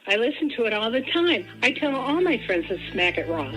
I listen to it all the time. I tell all my friends to smack it raw.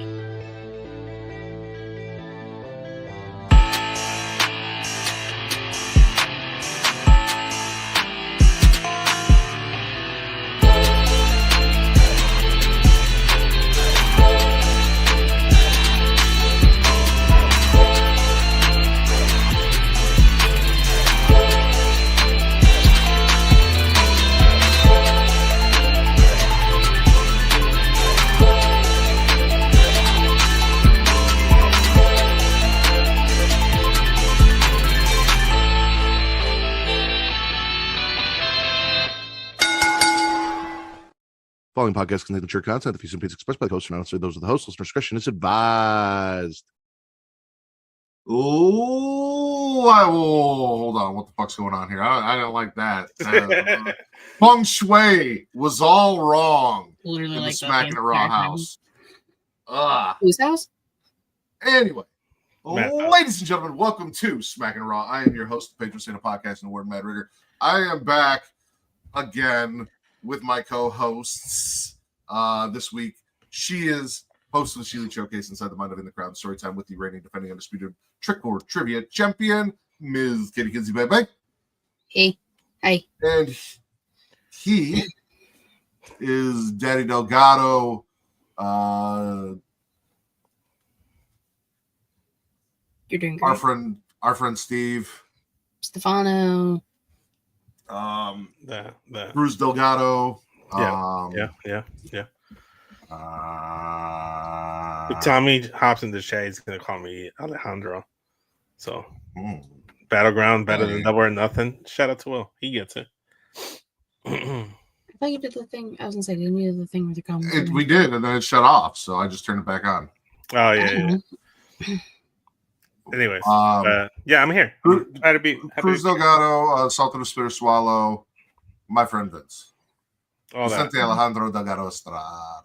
Following podcast contains mature content. The views and opinions expressed by the host are not necessarily those of the host. Listener discretion is advised. Oh, hold on. What the fuck's going on here? I don't like that. Feng Shui was all wrong. Literally in the like Smackin' a Raw house. Whose house? Anyway, ladies and gentlemen, welcome to Smackin' a Raw. I am your host, the Patron Saint of Podcast and Award, Matt Rigger. I am back again with my co-hosts this week. She is host of the Sheely Showcase Inside the Mind of In the Crowd Storytime with the reigning, defending, undisputed Trick or Trivia champion, Ms. Kitty Kinsey Bye. Hey. Hi. And he is Daddy Delgado. You're doing great. Our friend Steve. Stefano. Bruce Delgado. Yeah. If Tommy hops in the chat, he's gonna call me Alejandro. So Battleground, better than Double or Nothing. Shout out to Will. He gets it. I thought you did the thing. I was gonna say, didn't we do the thing with the comments? We did, and then it shut off, so I just turned it back on. Oh yeah. Anyways, yeah, I'm here. Try to be Cruz Delgado, Salt of the Spitter Swallow, my friend Vince. Vicente Alejandro Delgado Estrada.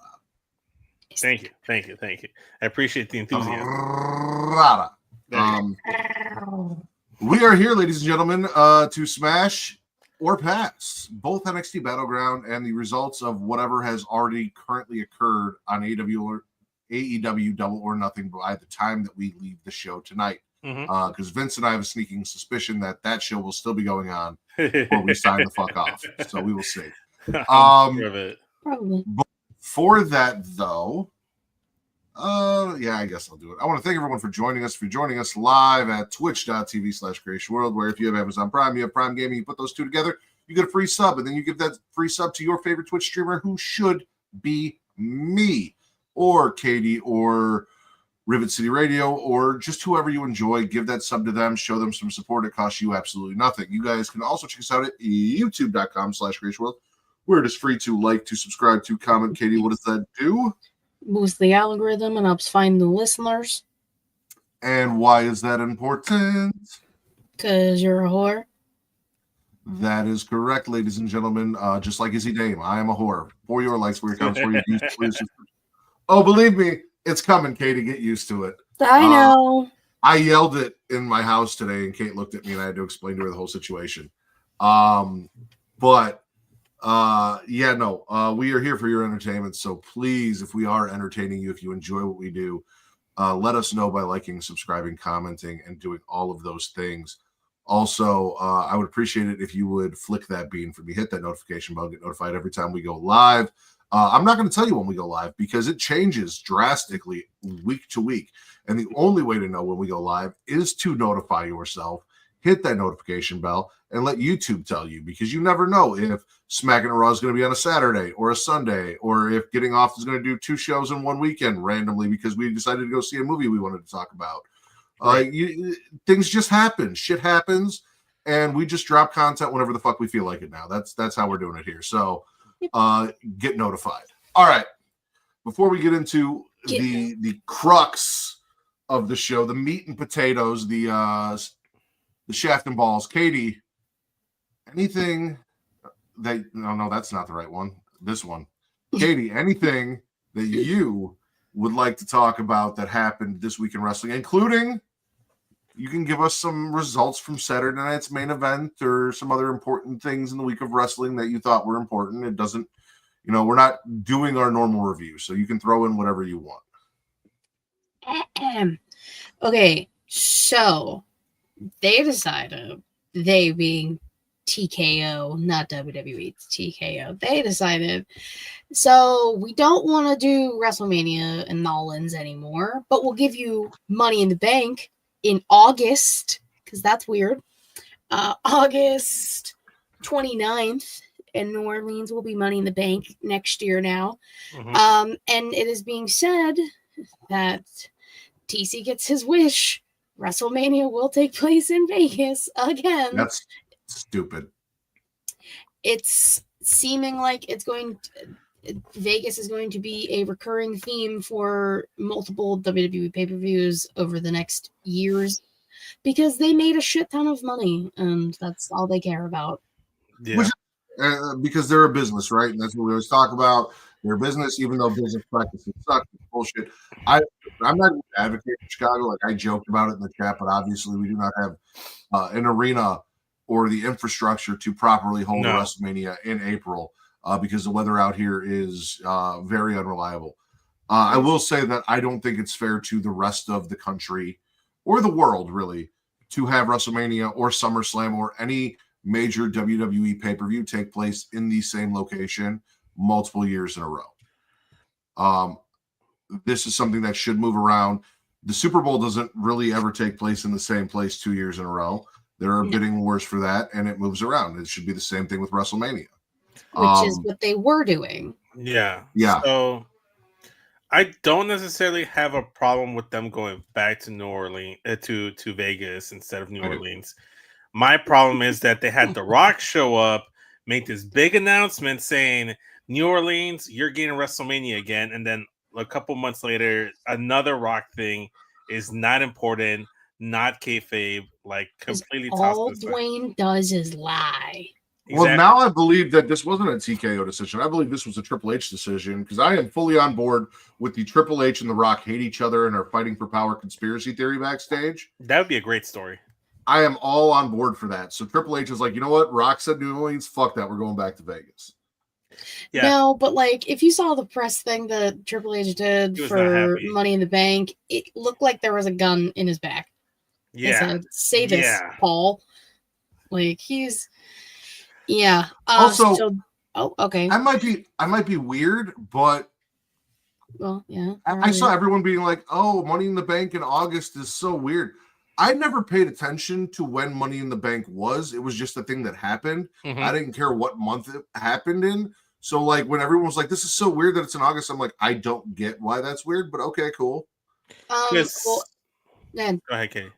Thank you. I appreciate the enthusiasm. We are here, ladies and gentlemen, to smash or pass both NXT Battleground and the results of whatever has already currently occurred on AEW Double or Nothing by the time that we leave the show tonight. Because Vince and I have a sneaking suspicion that show will still be going on before we sign the fuck off. So we will see. Probably. For that, though, I guess I'll do it. I want to thank everyone for joining us live at twitch.tv/Creation World, where if you have Amazon Prime, you have Prime Gaming, you put those two together, you get a free sub, and then you give that free sub to your favorite Twitch streamer, who should be me or Katie or Rivet City Radio, or just whoever you enjoy. Give that sub to them, show them some support. It costs you absolutely nothing. You guys can also check us out at youtube.com/Creation World, where it is free to like, to subscribe, to comment. Katie, what does that do? Boosts the algorithm and helps find new listeners. And why is that important? Because you're a whore. That is correct, ladies and gentlemen. Just like Izzy Dame, I am a whore. For your likes, for your comments, for your views, please. Oh, believe me, it's coming, Katie. Get used to it. I know. I yelled it in my house today, and Kate looked at me, and I had to explain to her the whole situation. We are here for your entertainment. So please, if we are entertaining you, if you enjoy what we do, let us know by liking, subscribing, commenting, and doing all of those things. Also, I would appreciate it if you would flick that bean for me, hit that notification bell, get notified every time we go live. I'm not going to tell you when we go live because it changes drastically week to week. And the only way to know when we go live is to notify yourself, hit that notification bell, and let YouTube tell you, because you never know if Smackin' a Raw is going to be on a Saturday or a Sunday, or if Getting Off is going to do 2 shows in one weekend randomly because we decided to go see a movie we wanted to talk about. Right. Things just happen. Shit happens, and we just drop content whenever the fuck we feel like it now. That's how we're doing it here. So get notified. All right. Before we get into the crux of the show, the meat and potatoes, the shaft and balls, Katie, anything that no, that's not the right one. This one. Katie, anything that you would like to talk about that happened this week in wrestling, including, you can give us some results from Saturday night's main event or some other important things in the week of wrestling that you thought were important. It doesn't, we're not doing our normal review, so you can throw in whatever you want. Okay, so they decided, they being TKO, not WWE, it's TKO. They decided, so we don't want to do WrestleMania in Nolans anymore, but we'll give you Money in the Bank in August, because that's weird. August 29th in New Orleans will be Money in the Bank next year now. Mm-hmm. And it is being said that TC gets his wish. WrestleMania will take place in Vegas again. That's stupid. It's seeming like Vegas is going to be a recurring theme for multiple WWE pay-per-views over the next years because they made a shit ton of money and that's all they care about. Yeah. Because they're a business, right? And that's what we always talk about. They're a business, even though business practices suck. It's bullshit. I'm not an advocate for Chicago. Like I joked about it in the chat, but obviously we do not have an arena or the infrastructure to properly hold a WrestleMania in April because the weather out here is very unreliable. I will say that I don't think it's fair to the rest of the country or the world, really, to have WrestleMania or SummerSlam or any major WWE pay-per-view take place in the same location multiple years in a row. This is something that should move around. The Super Bowl doesn't really ever take place in the same place 2 years in a row. There are bidding wars for that, and it moves around. It should be the same thing with WrestleMania. Which is what they were doing. Yeah. Yeah. So I don't necessarily have a problem with them going back to New Orleans, to Vegas instead of New Orleans. My problem is that they had The Rock show up, make this big announcement saying, New Orleans, you're getting WrestleMania again. And then a couple months later, another Rock thing is not important, not kayfabe, like completely tossed. All Dwayne does is lie. Exactly. Well, now I believe that this wasn't a TKO decision. I believe this was a Triple H decision because I am fully on board with the Triple H and The Rock hate each other and are fighting for power conspiracy theory backstage. That would be a great story. I am all on board for that. So Triple H is like, you know what? Rock said New Orleans, fuck that. We're going back to Vegas. Yeah. No, but like if you saw the press thing that Triple H did for Money in the Bank, it looked like there was a gun in his back. Yeah. Said, say this, Paul. Like he's also, okay. I might be weird, but well, yeah. I saw everyone being like, "Oh, Money in the Bank in August is so weird." I never paid attention to when Money in the Bank was. It was just a thing that happened. Mm-hmm. I didn't care what month it happened in. So, like, when everyone was like, "This is so weird that it's in August," I'm like, I don't get why that's weird, but okay, cool. Well, then go ahead, Katie.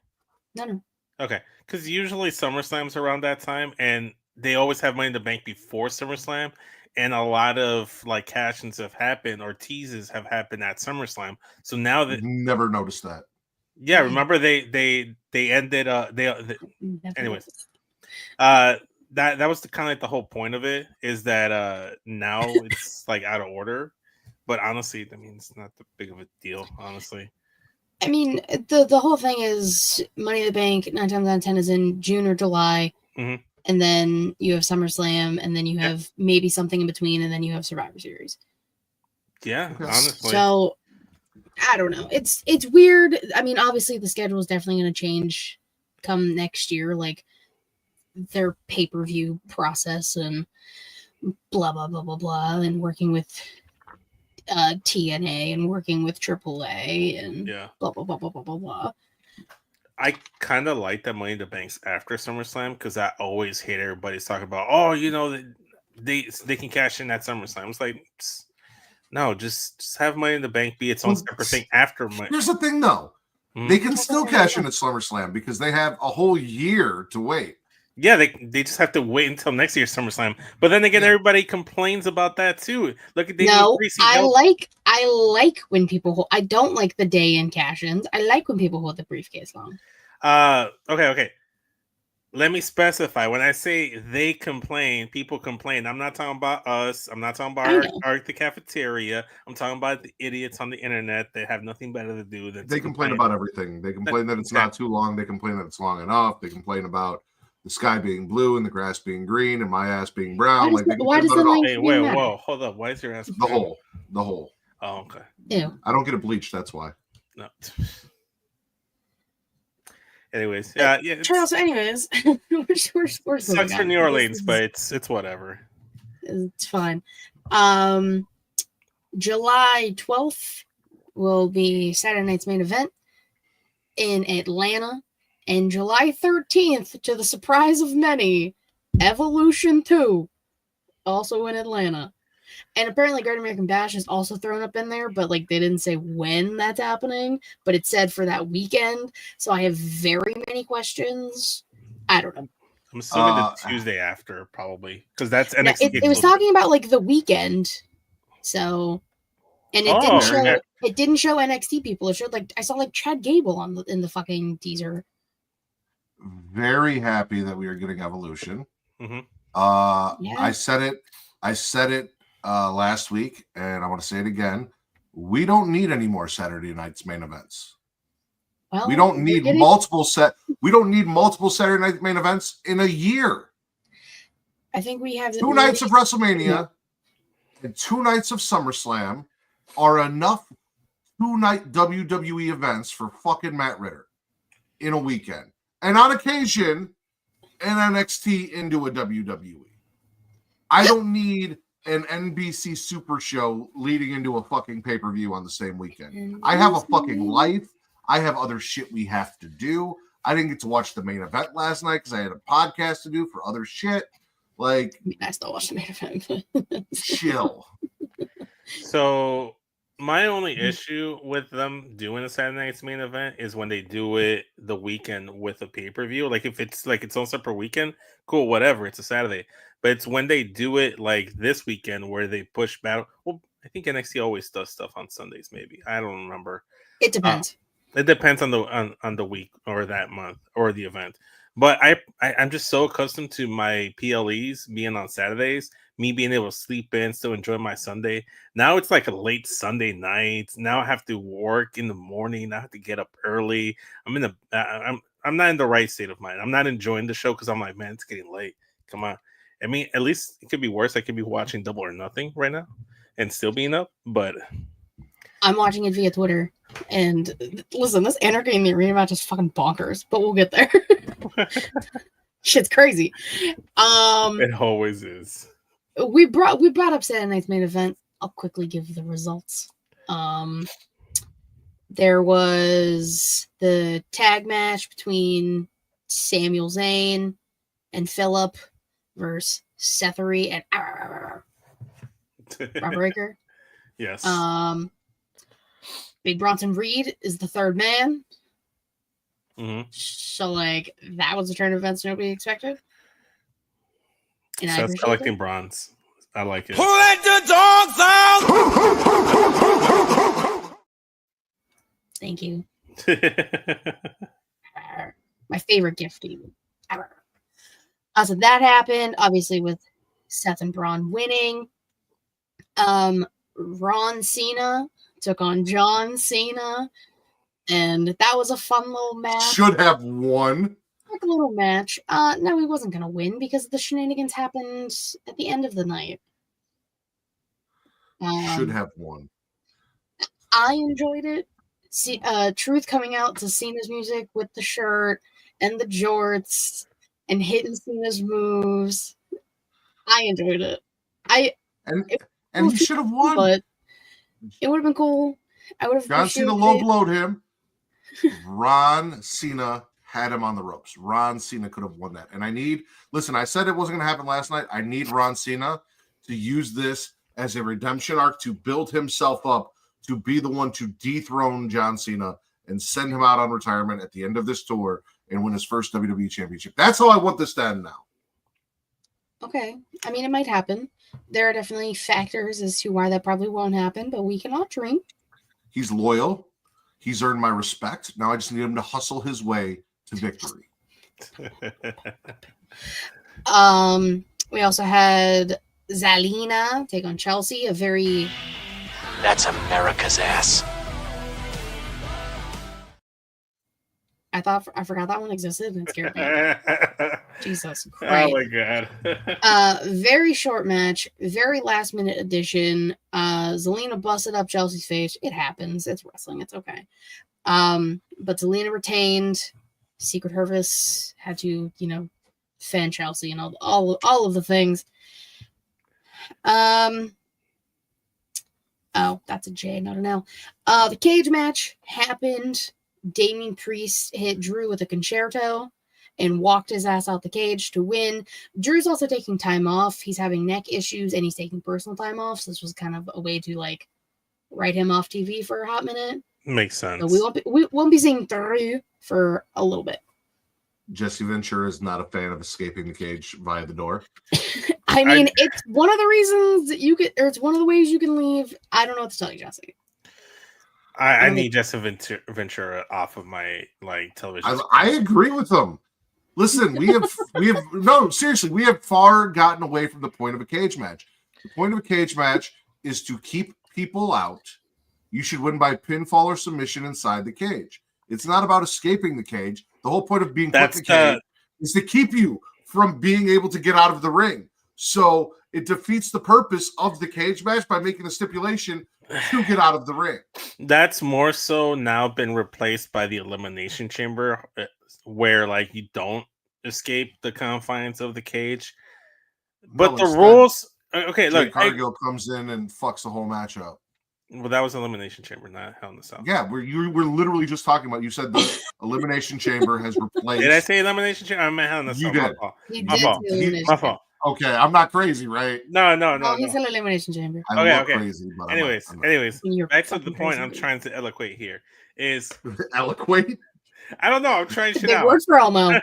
No. Okay, because usually SummerSlam's around that time, and they always have Money in the Bank before SummerSlam, and a lot of like cash-ins have happened or teases have happened at SummerSlam. So now that never noticed that. Yeah, remember they ended anyways. That was the kind of like the whole point of it is that now it's like out of order, but honestly, I mean it's not that big of a deal, honestly. I mean, the whole thing is Money in the Bank 9 times out of 10 is in June or July, mm-hmm. and then you have SummerSlam, and then you have maybe something in between, and then you have Survivor Series. Yeah, honestly. So I don't know. It's weird. I mean, obviously the schedule is definitely going to change come next year, like their pay-per-view process and blah blah blah blah blah, and working with TNA and working with AAA and blah blah blah blah blah blah blah. I kind of like that Money in the Banks after SummerSlam because I always hate everybody's talking about, oh, you know, they can cash in at SummerSlam. It's like, no, just have Money in the Bank be its own separate thing after Money. Here's the thing, though. Mm-hmm. They can still cash in at SummerSlam because they have a whole year to wait. Yeah, they just have to wait until next year's SummerSlam. But then again, everybody complains about that too. Look at I like when people hold. I don't like the day-in cash-ins. I like when people hold the briefcase long. Okay. Let me specify. When I say they complain, people complain. I'm not talking about us. I'm not talking about the cafeteria. I'm talking about the idiots on the internet that have nothing better to do than they complain about everything. They complain that it's not too long. They complain that it's long enough. They complain about the sky being blue and the grass being green and my ass being brown. Why does the length Hey, even wait, matter? whoa, hold up. Why is your ass the hole? The hole. Oh, okay. Ew. I don't get it bleached. That's why. No. Anyways, yeah. Charles, anyways, we're Sucks for New Orleans, but it's whatever. It's fine. July 12th will be Saturday night's main event in Atlanta. And July 13th, to the surprise of many, Evolution 2, also in Atlanta. And apparently Great American Bash is also thrown up in there, but like they didn't say when that's happening, but it said for that weekend. So I have very many questions. I don't know. I'm assuming the Tuesday after, probably, because that's NXT. It was talking about like the weekend. So, and it didn't show NXT people. It showed like I saw like Chad Gable in the fucking teaser. Very happy that we are getting Evolution. Mm-hmm. Yeah. I said it last week, and I want to say it again. We don't need any more Saturday night's main events. Well, we don't need multiple Saturday night main events in a year. I think we have 2 nights of WrestleMania and 2 nights of SummerSlam are enough 2-night WWE events for fucking Matt Ritter in a weekend. And on occasion, an NXT into a WWE. I don't need an NBC Super Show leading into a fucking pay-per-view on the same weekend. I have a fucking life. I have other shit we have to do. I didn't get to watch the main event last night because I had a podcast to do for other shit. Like, I still watched the main event. Chill. So my only issue with them doing a Saturday night's main event is when they do it the weekend with a pay-per-view. Like if it's like its own separate weekend, cool, whatever. It's a Saturday. But it's when they do it like this weekend where they push battle. Well, I think NXT always does stuff on Sundays, maybe. I don't remember. It depends. It depends on the week or that month or the event. But I'm just so accustomed to my PLEs being on Saturdays, me being able to sleep in, still enjoy my Sunday. Now it's like a late Sunday night. Now I have to work in the morning. I have to get up early. I'm not in the right state of mind. I'm not enjoying the show because I'm like, man, it's getting late. Come on. I mean, at least it could be worse. I could be watching Double or Nothing right now and still being up, but I'm watching it via Twitter. And listen, this Anarchy in the arena match is fucking bonkers, but we'll get there. Shit's crazy. It always is. We brought up Saturday night's main event. I'll quickly give the results. There was the tag match between Samuel Zayn and Phillip versus Sethery and Rob Breaker. Yes. Big Bronson Reed is the third man. Mm-hmm. So, like, that was a turn of events nobody expected. And so that's collecting bronze. I like it. Who let the dogs out? Thank you. My favorite gift to you. So that happened, obviously, with Seth and Braun winning. Ron Cena took on John Cena, and that was a fun little match. Should have won. Like a little match. No, he wasn't going to win because the shenanigans happened at the end of the night. Should have won. I enjoyed it. See, Truth coming out to Cena's music with the shirt and the jorts and hitting Cena's moves. I enjoyed it. And he should have won. But it would have been cool. I would have. John Cena low blowed him. Ron Cena had him on the ropes. Ron Cena could have won that. And I said it wasn't going to happen last night. I need Ron Cena to use this as a redemption arc to build himself up to be the one to dethrone John Cena and send him out on retirement at the end of this tour and win his first WWE Championship. That's how I want this to end now. Okay. I mean, it might happen. There are definitely factors as to why that probably won't happen, but we can all dream. He's loyal. He's earned my respect. Now I just need him to hustle his way to victory. We also had Zelina take on Chelsea, That's America's ass. I forgot that one existed and it scared me. Jesus Oh Christ. my god. Very short match, very last minute addition. Zelina busted up Chelsea's face. It happens. It's wrestling. It's okay. But Zelina retained. Secret Service had to, fan Chelsea and all of the things. Oh, that's a J, not an L. The cage match happened. Damian Priest hit Drew with a concerto and walked his ass out the cage to win. Drew's also taking time off. He's having neck issues and he's taking personal time off. So this was kind of a way to write him off TV for a hot minute. Makes sense. So we won't be seeing Drew for a little bit. Jesse Ventura is not a fan of escaping the cage via the door. I mean, it's one of the reasons that it's one of the ways you can leave. I don't know what to tell you, Jesse. I need Jesse Ventura off of my television. I agree with them. Listen, we have no, seriously, we have far gotten away from the point of a cage match. The point of a cage match is to keep people out. You should win by pinfall or submission inside the cage. It's not about escaping the cage. The whole point of being put in the cage is to keep you from being able to get out of the ring. So it defeats the purpose of the cage match by making a stipulation to get out of the ring. That's more so now been replaced by the Elimination Chamber, where you don't escape the confines of the cage. But the rules, okay, look, Cargill comes in and fucks the whole match up. Well, that was Elimination Chamber, not Hell in the Cell. Yeah, we're literally just talking about. You said the Elimination Chamber has replaced. Did I say Elimination Chamber? I meant Hell in the Cell. My fault. Okay, I'm not crazy, right? No. He's an Elimination Chamber. Okay. Crazy, but anyways, back to the point crazy. I'm trying to eloquate here is eloquate. I don't know. I'm trying shit Big out. word for Elmo.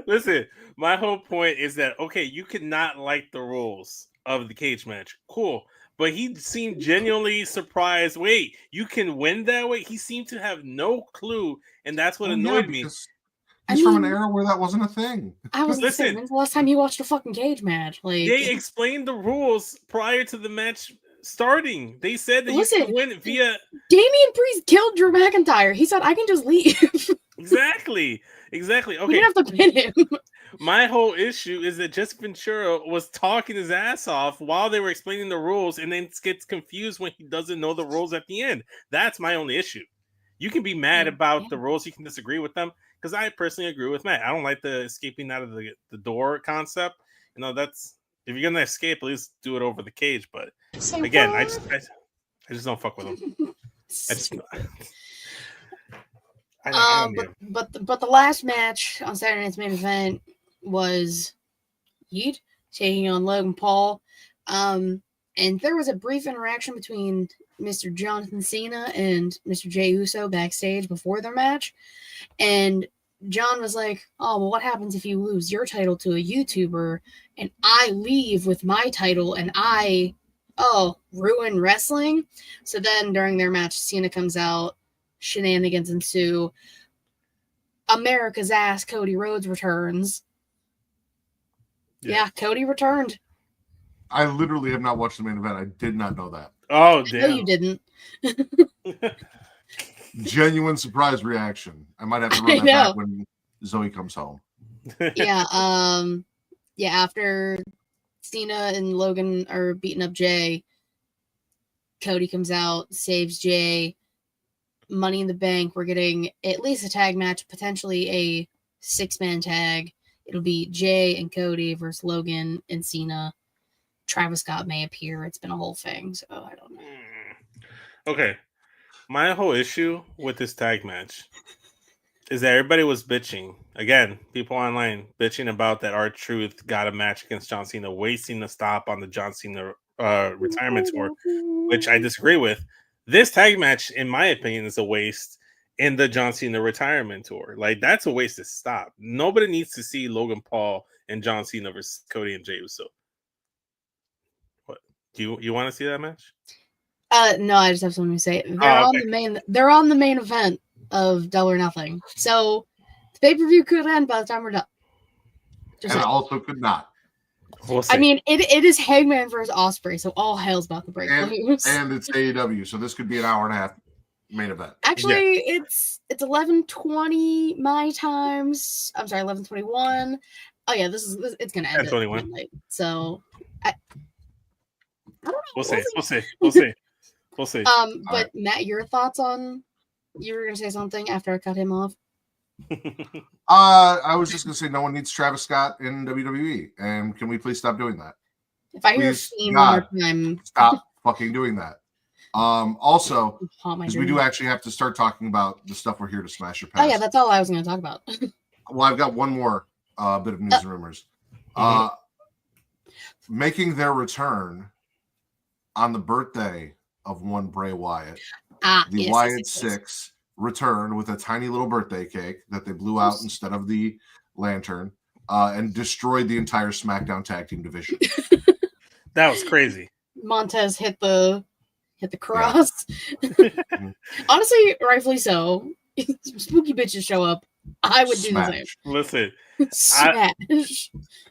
Listen, my whole point is that you could not like the rules of the cage match. Cool. But he seemed genuinely surprised. Wait, you can win that way? He seemed to have no clue, and that's what annoyed me. He's from an era where that wasn't a thing. I was listening. When's the last time you watched a fucking cage match? They explained the rules prior to the match starting. They said that you can win via. Damian Priest killed Drew McIntyre. He said, "I can just leave." Exactly. Okay. You have to pin him. My whole issue is that Jesse Ventura was talking his ass off while they were explaining the rules, and then gets confused when he doesn't know the rules at the end. That's my only issue. You can be mad about the rules. You can disagree with them. Because I personally agree with Matt. I don't like the escaping out of the door concept. That's if you're gonna escape, at least do it over the cage. But again, I just don't fuck with them. But the last match on Saturday night's main event was Yeet taking on Logan Paul. And there was a brief interaction between Mr. Jonathan Cena and Mr. Jey Uso backstage before their match. And John was like, "Oh, well, what happens if you lose your title to a YouTuber and I leave with my title and I ruin wrestling?" So then during their match, Cena comes out, shenanigans ensue. America's ass, Cody Rhodes returns. Yeah, Cody returned. I literally have not watched the main event. I did not know that. Oh, damn. No, you didn't. Genuine surprise reaction. I might have to run that back when Zoe comes home. Yeah. After Cena and Logan are beating up Jay, Cody comes out, saves Jay. Money in the Bank. We're getting at least a tag match, potentially a 6-man tag. It'll be Jay and Cody versus Logan and Cena. Travis Scott may appear. It's been a whole thing, so I don't know. Okay. My whole issue with this tag match is that everybody was bitching. Again, people online bitching about that R-Truth got a match against John Cena, wasting the stop on the John Cena retirement tour, which I disagree with. This tag match, in my opinion, is a waste in the John Cena retirement tour. That's a waste to stop. Nobody needs to see Logan Paul and John Cena versus Cody and Jey Uso. What? Do you want to see that match? No, I just have something to say. They're on the main event of Double or Nothing. So the pay-per-view could end by the time we're done. And also could not. We'll see. I mean, it is Hangman versus Ospreay, so all hell's about to break loose. And it's AEW, so this could be an hour and a half main event. Actually, it's 11:20 my times. I'm sorry, 11:21. Oh yeah, it's gonna end at 21. midnight. So I don't know. We'll see. But right. Matt, your thoughts on? You were gonna say something after I cut him off. I was just gonna say no one needs Travis Scott in WWE, and can we please stop doing that? If I hear Please, Fiend one God, more time, stop fucking doing that. Also, haunt my because we do dreams. actually have to start talking about the stuff we're here to smash your Oh past. yeah, that's all I was gonna talk about. Well, I've got one more bit of news and rumors. Making their return on the birthday of one Bray Wyatt. The Wyatt Six returned with a tiny little birthday cake that they blew out instead of the lantern and destroyed the entire SmackDown tag team division. That was crazy. Montez hit the cross. Honestly, rightfully so. Spooky bitches show up. I would do the same. Listen,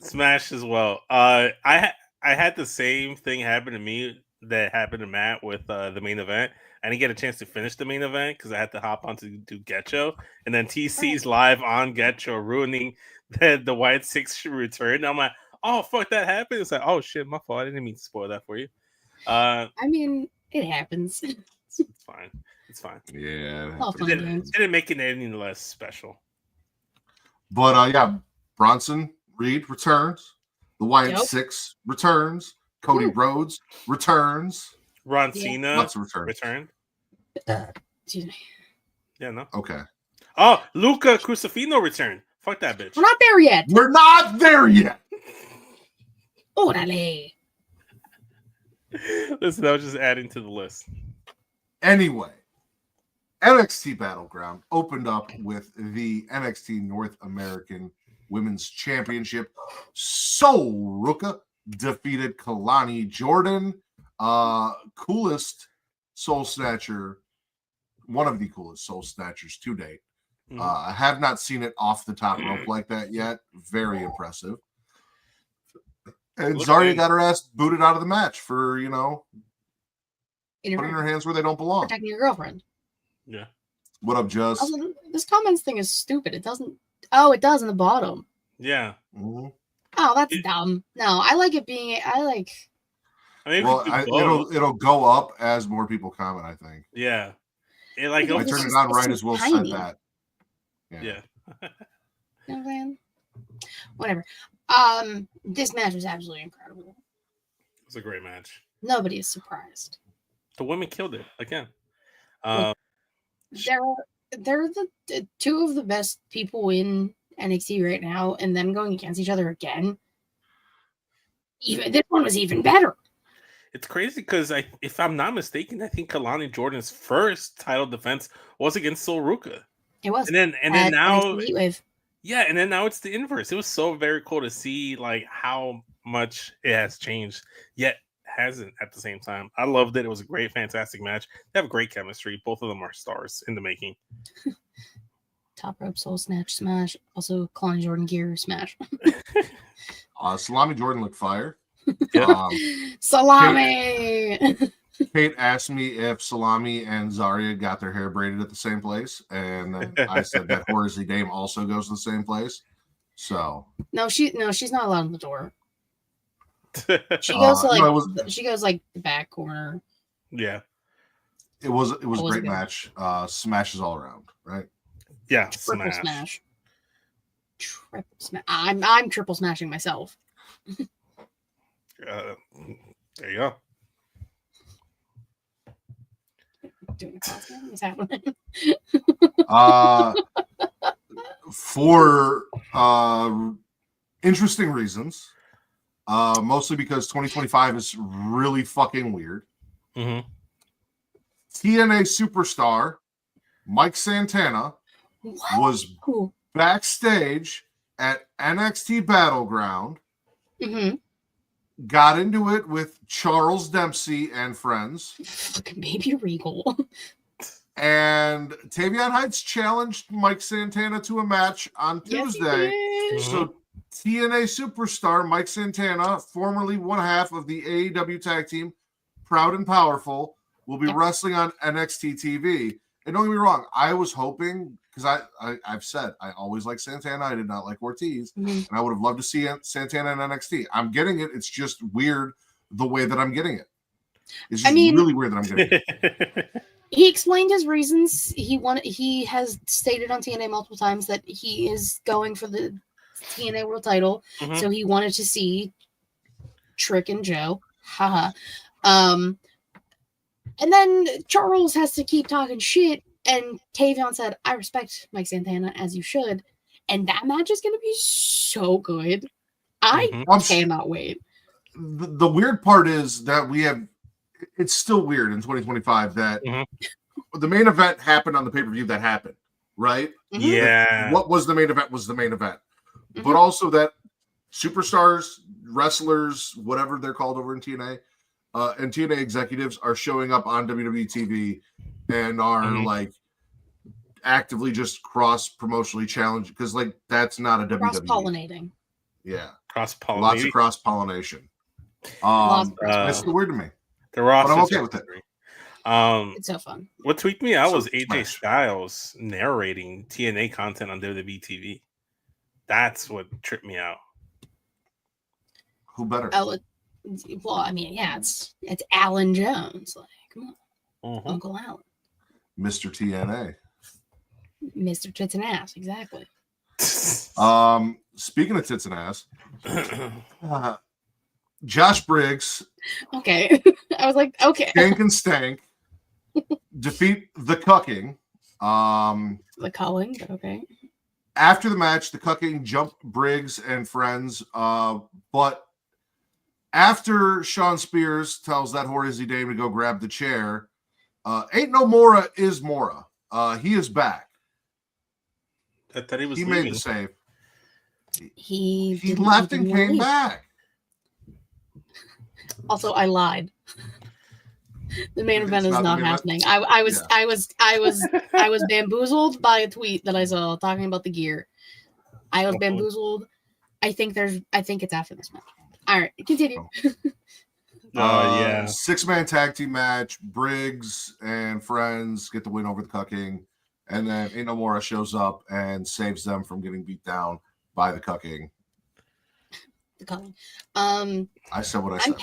smash as well. I had the same thing happen to me that happened to Matt with the main event. I didn't get a chance to finish the main event because I had to hop on to do Getcho, and then TC's live on Getcho, ruining the Wyatt Six return. And I'm like, oh fuck, that happened. It's like, oh shit, my fault. I didn't mean to spoil that for you. I mean, it happens. It's fine. It's fine. Yeah, it didn't make it any less special. But yeah, Bronson Reed returns. The Wyatt Six returns. Cody Rhodes returns. Ron Cena returned. Excuse me. Yeah, no. Okay. Oh, Luca Crucifino returned. Fuck that bitch. We're not there yet. We're not there yet. Orale. Listen, I was just adding to the list. Anyway, NXT Battleground opened up with the NXT North American Women's Championship. Ruca defeated Keylani. Jordynne, coolest soul snatcher, one of the coolest soul snatchers to date. I have not seen it off the top rope like that yet. Very impressive. And Zarya got her ass booted out of the match for, putting her hands where they don't belong. Protecting your girlfriend. Yeah. What up, Just? Also, this comments thing is stupid. It doesn't. Oh, it does in the bottom. Yeah. Mm-hmm. Oh, that's dumb. No, I like it being. I mean, it'll go up as more people comment, I think. Yeah. I turned it on right as Will said that. Yeah. You know what I'm saying? Whatever. This match was absolutely incredible. It was a great match. Nobody is surprised. The women killed it again. They're the two of the best people in NXT right now, and them going against each other again. Even this one was even better. It's crazy because if I'm not mistaken, I think Keylani Jordan's first title defense was against Ruca. It was, and then now, yeah, and then now it's the inverse. It was so very cool to see like how much it has changed, yet hasn't at the same time. I loved it. It was a great, fantastic match. They have great chemistry. Both of them are stars in the making. Top rope soul snatch smash. Also, Keylani Jordan gear smash. Salami Jordynne looked fire. Salami. Kate asked me if Salami and Zarya got their hair braided at the same place, and I said that Horsey Dame also goes to the same place. So she's not allowed in the door. She goes to she goes like the back corner. Yeah, it was a great match. Smashes all around, right? Yeah, triple smash. Triple smash. I'm triple smashing myself. There you go. Doing a costume? What's happening? For interesting reasons. Mostly because 2025 is really fucking weird. Mm-hmm. TNA superstar Mike Santana was backstage at NXT Battleground. Mm-hmm. Got into it with Charles Dempsey and friends. Fucking baby Regal. And Tavion Heights challenged Mike Santana to a match on Tuesday. So TNA superstar Mike Santana, formerly one half of the AEW tag team Proud and Powerful, will be wrestling on NXT TV. And don't get me wrong, I was hoping, because I've said I always like Santana. I did not like Ortiz, and I would have loved to see Santana in NXT. I'm getting it. It's just weird the way that I'm getting it. It's just really weird that I'm getting it. He explained his reasons. He has stated on TNA multiple times that he is going for the TNA World Title, so he wanted to see Trick and Joe. Haha. And then Charles has to keep talking shit, and Tavion said, "I respect Mike Santana as you should," and that match is going to be so good. I cannot wait. The weird part is that it's still weird in 2025 that the main event happened on the pay-per-view that happened, right? Yeah. What was the main event was the main event. But also that superstars, wrestlers, whatever they're called over in TNA, and TNA executives are showing up on WWE TV and are like actively just cross-promotionally challenged, because like that's not a WWE. Cross-pollinating. Yeah. Cross-pollinating. Lots of cross-pollination. It's weird to me. The Ross, but I'm okay with it. It's so fun. What tweaked me out was AJ Styles narrating TNA content on WWE TV. That's what tripped me out. Who better? Well, I mean, yeah, it's Alan Jones. Like, come on, Uncle Alan, Mr. TNA, Mr. Tits and Ass, exactly. Speaking of tits and ass, Josh Briggs. Okay, I was like, okay. Skank and Stank defeat the Cucking. The Culling, but okay. After the match, the Cucking jumped Briggs and friends, but after Sean Spears tells that Horsey Dame to go grab the chair, ain't no Mora is Mora. He is back. I thought he was He leaving. made the save. He left and came back. Also, I lied. The main event is not happening. I was bamboozled by a tweet that I saw talking about the gear. I was bamboozled. I think it's after this match. All right, continue. Yeah. 6-man tag team match. Briggs and friends get the win over the Cucking, and then Inomura shows up and saves them from getting beat down by the Cucking. The Culling. I said what I said.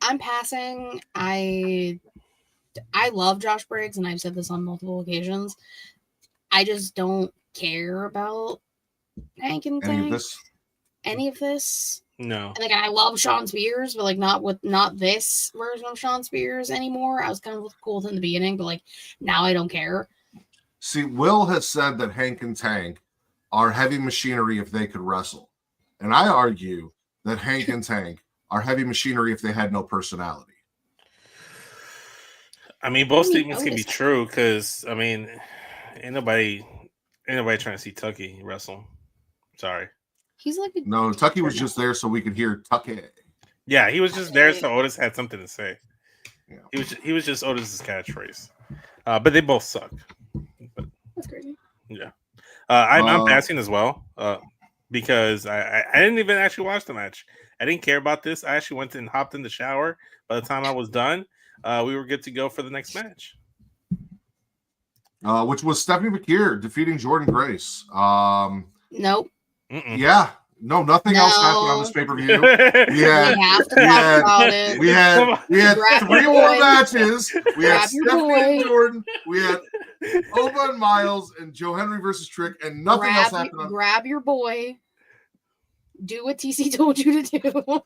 I'm passing. I love Josh Briggs, and I've said this on multiple occasions. I just don't care about Hank and Tank. Any of this. No. Like, I love Sean Spears, but like not this version of Sean Spears anymore. I was kind of cool in the beginning, but like now I don't care. See, Will has said that Hank and Tank are heavy machinery if they could wrestle, and I argue that Hank and Tank are heavy machinery if they had no personality. I mean, both statements can be true, because I mean, ain't nobody trying to see Tucky wrestle. Sorry. He's like Tucky was just there so we could hear Tucky. Yeah, he was just there so Otis had something to say. Yeah. He was just Otis's catchphrase. But they both suck. But, that's crazy. Yeah. I'm passing as well. Because I didn't even actually watch the match. I didn't care about this. I actually went and hopped in the shower. By the time I was done, we were good to go for the next match. Which was Stephanie Vaquer defeating Jordynne Grace. Nope. Yeah. No, nothing else happened on this pay-per-view. We have to talk about it. We had 3 more matches. We had Stephanie and Jordynne. We had Oba and Myles and Joe Hendry versus Trick, and nothing else happened. Grab your boy. Do what TC told you to do.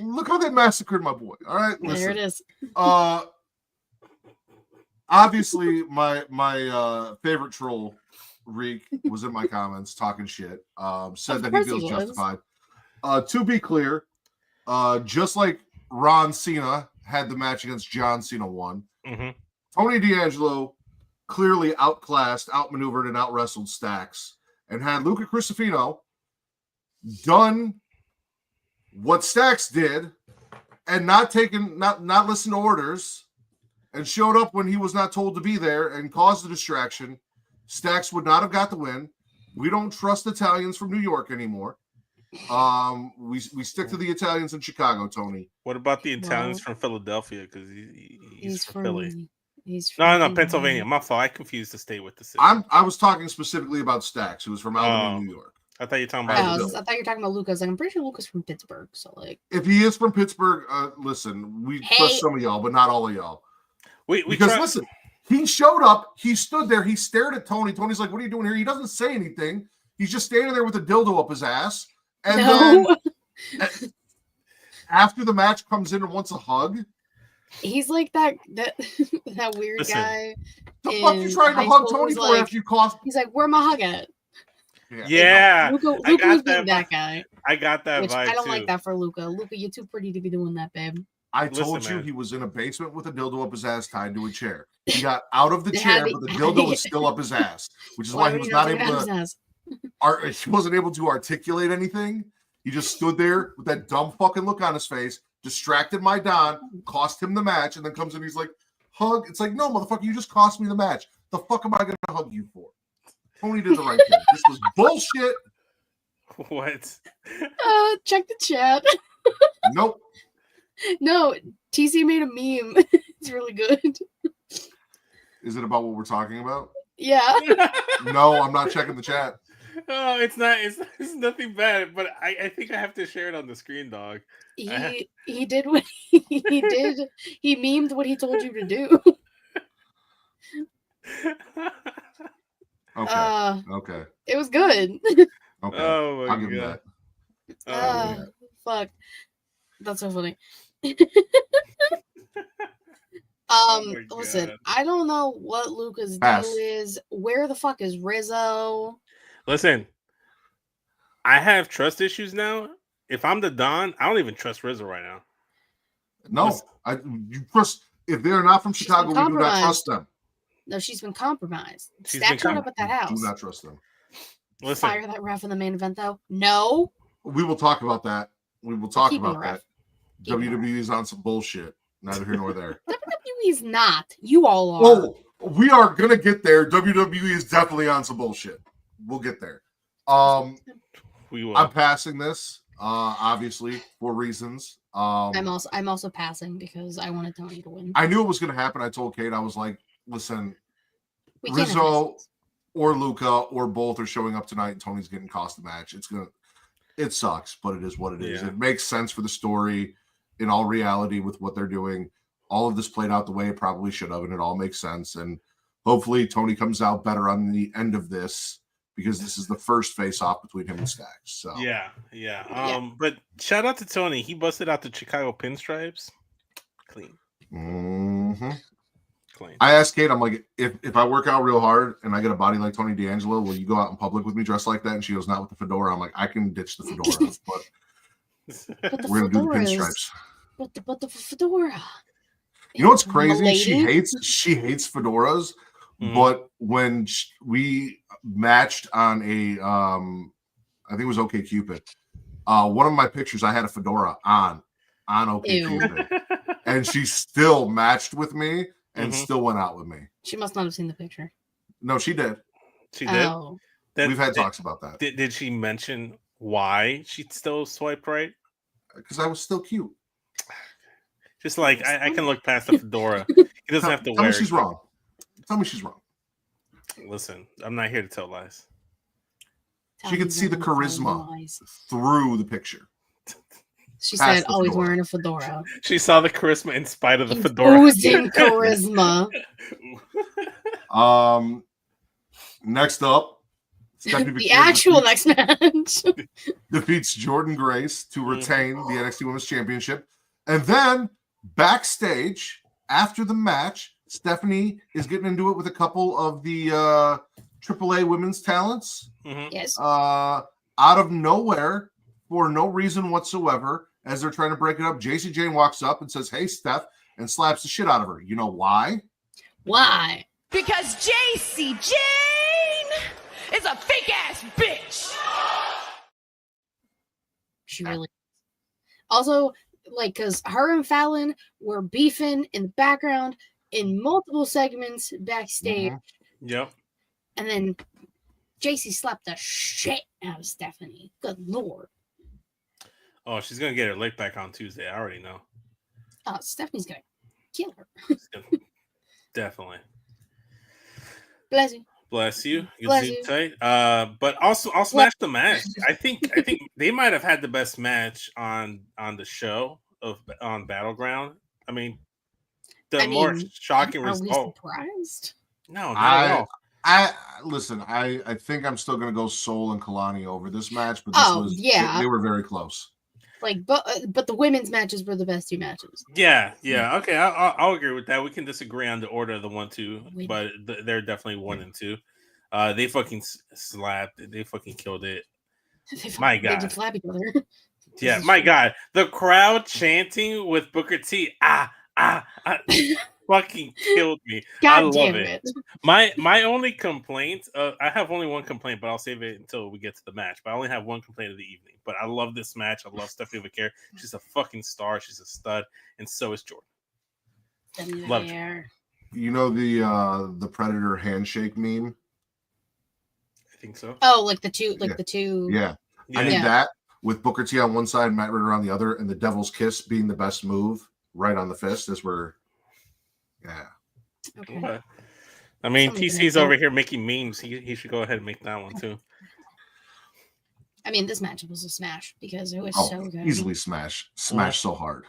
Look how they massacred my boy. All right, listen. There it is. Obviously, my favorite troll, Reek, was in my comments talking shit. Said that he feels justified. To be clear, just like Ron Cena had the match against John Cena won, Tony D'Angelo clearly outclassed, outmaneuvered, and outwrestled Stax, and had Luca Cristofino done what Stax did and not listen to orders and showed up when he was not told to be there and caused the distraction, Stax would not have got the win. We don't trust Italians from New York anymore. We stick to the Italians in Chicago, Tony. What about the Italians from Philadelphia? Because he's from Philly. He's from Pennsylvania. My fault. I confused the state with the city. I was talking specifically about Stax, who was from Albany, New York. I thought you were talking I about. thought you were talking about Lucas. Like, I'm pretty sure Lucas from Pittsburgh. So like, if he is from Pittsburgh, listen, we trust some of y'all, but not all of y'all. Listen, he showed up. He stood there. He stared at Tony. Tony's like, "What are you doing here?" He doesn't say anything. He's just standing there with a dildo up his ass. And then after the match, comes in and wants a hug. He's like that weird guy. The fuck you trying to hug Tony for after you cost? He's like, "Where my hug at?" Yeah, Luca was being that guy. I got that vibe. I don't like that for Luca. Luca, you're too pretty to be doing that, babe. I told you he was in a basement with a dildo up his ass tied to a chair. He got out of the chair, but the dildo was still up his ass, which is why he was not able to. He wasn't able to articulate anything. He just stood there with that dumb fucking look on his face, distracted my Don, cost him the match, and then comes in. He's like, "Hug." It's like, no, motherfucker, you just cost me the match. The fuck am I gonna hug you for? Tony did the right thing. This was bullshit. What? Check the chat. Nope. No, TC made a meme. It's really good. Is it about what we're talking about? Yeah. No, I'm not checking the chat. Oh, it's not. It's nothing bad, but I think I have to share it on the screen, dog. He did what he did. He memed what he told you to do. Okay. It was good. Okay. Oh my I'll give him god. that. Fuck. That's so funny. Listen, God. I don't know what Luca's deal is. Where the fuck is Rizzo? Listen, I have trust issues now. If I'm the Don, I don't even trust Rizzo right now. No, you trust. If they're not from Chicago, we do not trust them. No, she's been compromised. Stack showed up at that house. Do not trust them. Listen, fire that ref in the main event, though. No. We will talk about that. We will talk about that. WWE is on some bullshit. Neither here nor there. WWE is not. You all are. Oh, we are gonna get there. WWE is definitely on some bullshit. We'll get there. We will. I'm passing this, obviously, for reasons. I'm also passing because I wanted Tony to win. I knew it was gonna happen. I told Kate, I was like, listen, Rizzo or Luca or both are showing up tonight and Tony's getting cost the match. It sucks, but it is what it is. It makes sense for the story in all reality with what they're doing. All of this played out the way it probably should have, and it all makes sense. And hopefully Tony comes out better on the end of this because this is the first face-off between him and Stax. So yeah. But shout out to Tony. He busted out the Chicago pinstripes. Clean. Mm-hmm. Clean. I asked Kate, I'm like, if I work out real hard and I get a body like Tony D'Angelo, will you go out in public with me dressed like that? And she goes, not with the fedora. I'm like, I can ditch the fedora, but we're gonna do the pinstripes. But the fedora. You know what's crazy? She hates fedoras, but when we matched on a, I think it was OkCupid, one of my pictures I had a fedora on OkCupid, and she still matched with me and still went out with me. She must not have seen the picture. No, she did. She did. Oh. We've had talks about that. Did she mention why she still swiped right? Because I was still cute. Just like I can look past the fedora. He doesn't have to wear it. Tell me she's wrong. Tell me she's wrong. Listen, I'm not here to tell lies. She could see the charisma through the picture. She said, "Oh, he's wearing a fedora." She saw the charisma in spite of the fedora. Oozing charisma. Next up, the actual next match defeats Jordynne Grace to retain the NXT Women's Championship, and then backstage after the match, Stephanie is getting into it with a couple of the AAA women's talents. Yes. Out of nowhere, for no reason whatsoever, as they're trying to break it up, JC Jane walks up and says, "Hey, Steph," and slaps the shit out of her. You know why? Why? Because JC Jane is a fake ass bitch. She really. Also, like, because her and Fallon were beefing in the background in multiple segments backstage. Yep. And then JC slapped the shit out of Stephanie. Good lord. Oh, she's gonna get her lick back on Tuesday. I already know. Oh, Stephanie's gonna kill her. Definitely. Bless you. Bless you. Bless Good you. tight. But also I'll smash the match. I think they might have had the best match on the show on Battleground. I mean, the more shocking are we result. surprised? No, not at all. I listen. I think I'm still going to go Soul and Keylani over this match, but they were very close. Like, but the women's matches were the best two matches. Yeah. Okay, I'll agree with that. We can disagree on the order of the 1-2, but they're definitely 1 and 2. They fucking slapped. They fucking killed it. My God, they did slap each other. Yeah, my God, the crowd chanting with Booker T. Fucking killed me. God I love damn it. My only complaint, I have only one complaint, but I'll save it until we get to the match. But I only have one complaint of the evening. But I love this match. I love Stephanie Vaquer. She's a fucking star. She's a stud, and so is Jordynne. Love her. You know the Predator handshake meme? I think so. Oh, like the two. Yeah. I need that with Booker T on one side, Matt Ritter on the other, and the Devil's Kiss being the best move right on the fist is where. Yeah. Okay. I mean, TC's over here making memes. He should go ahead and make that one too. I mean, this match was a smash because it was so good. Easily smash so hard.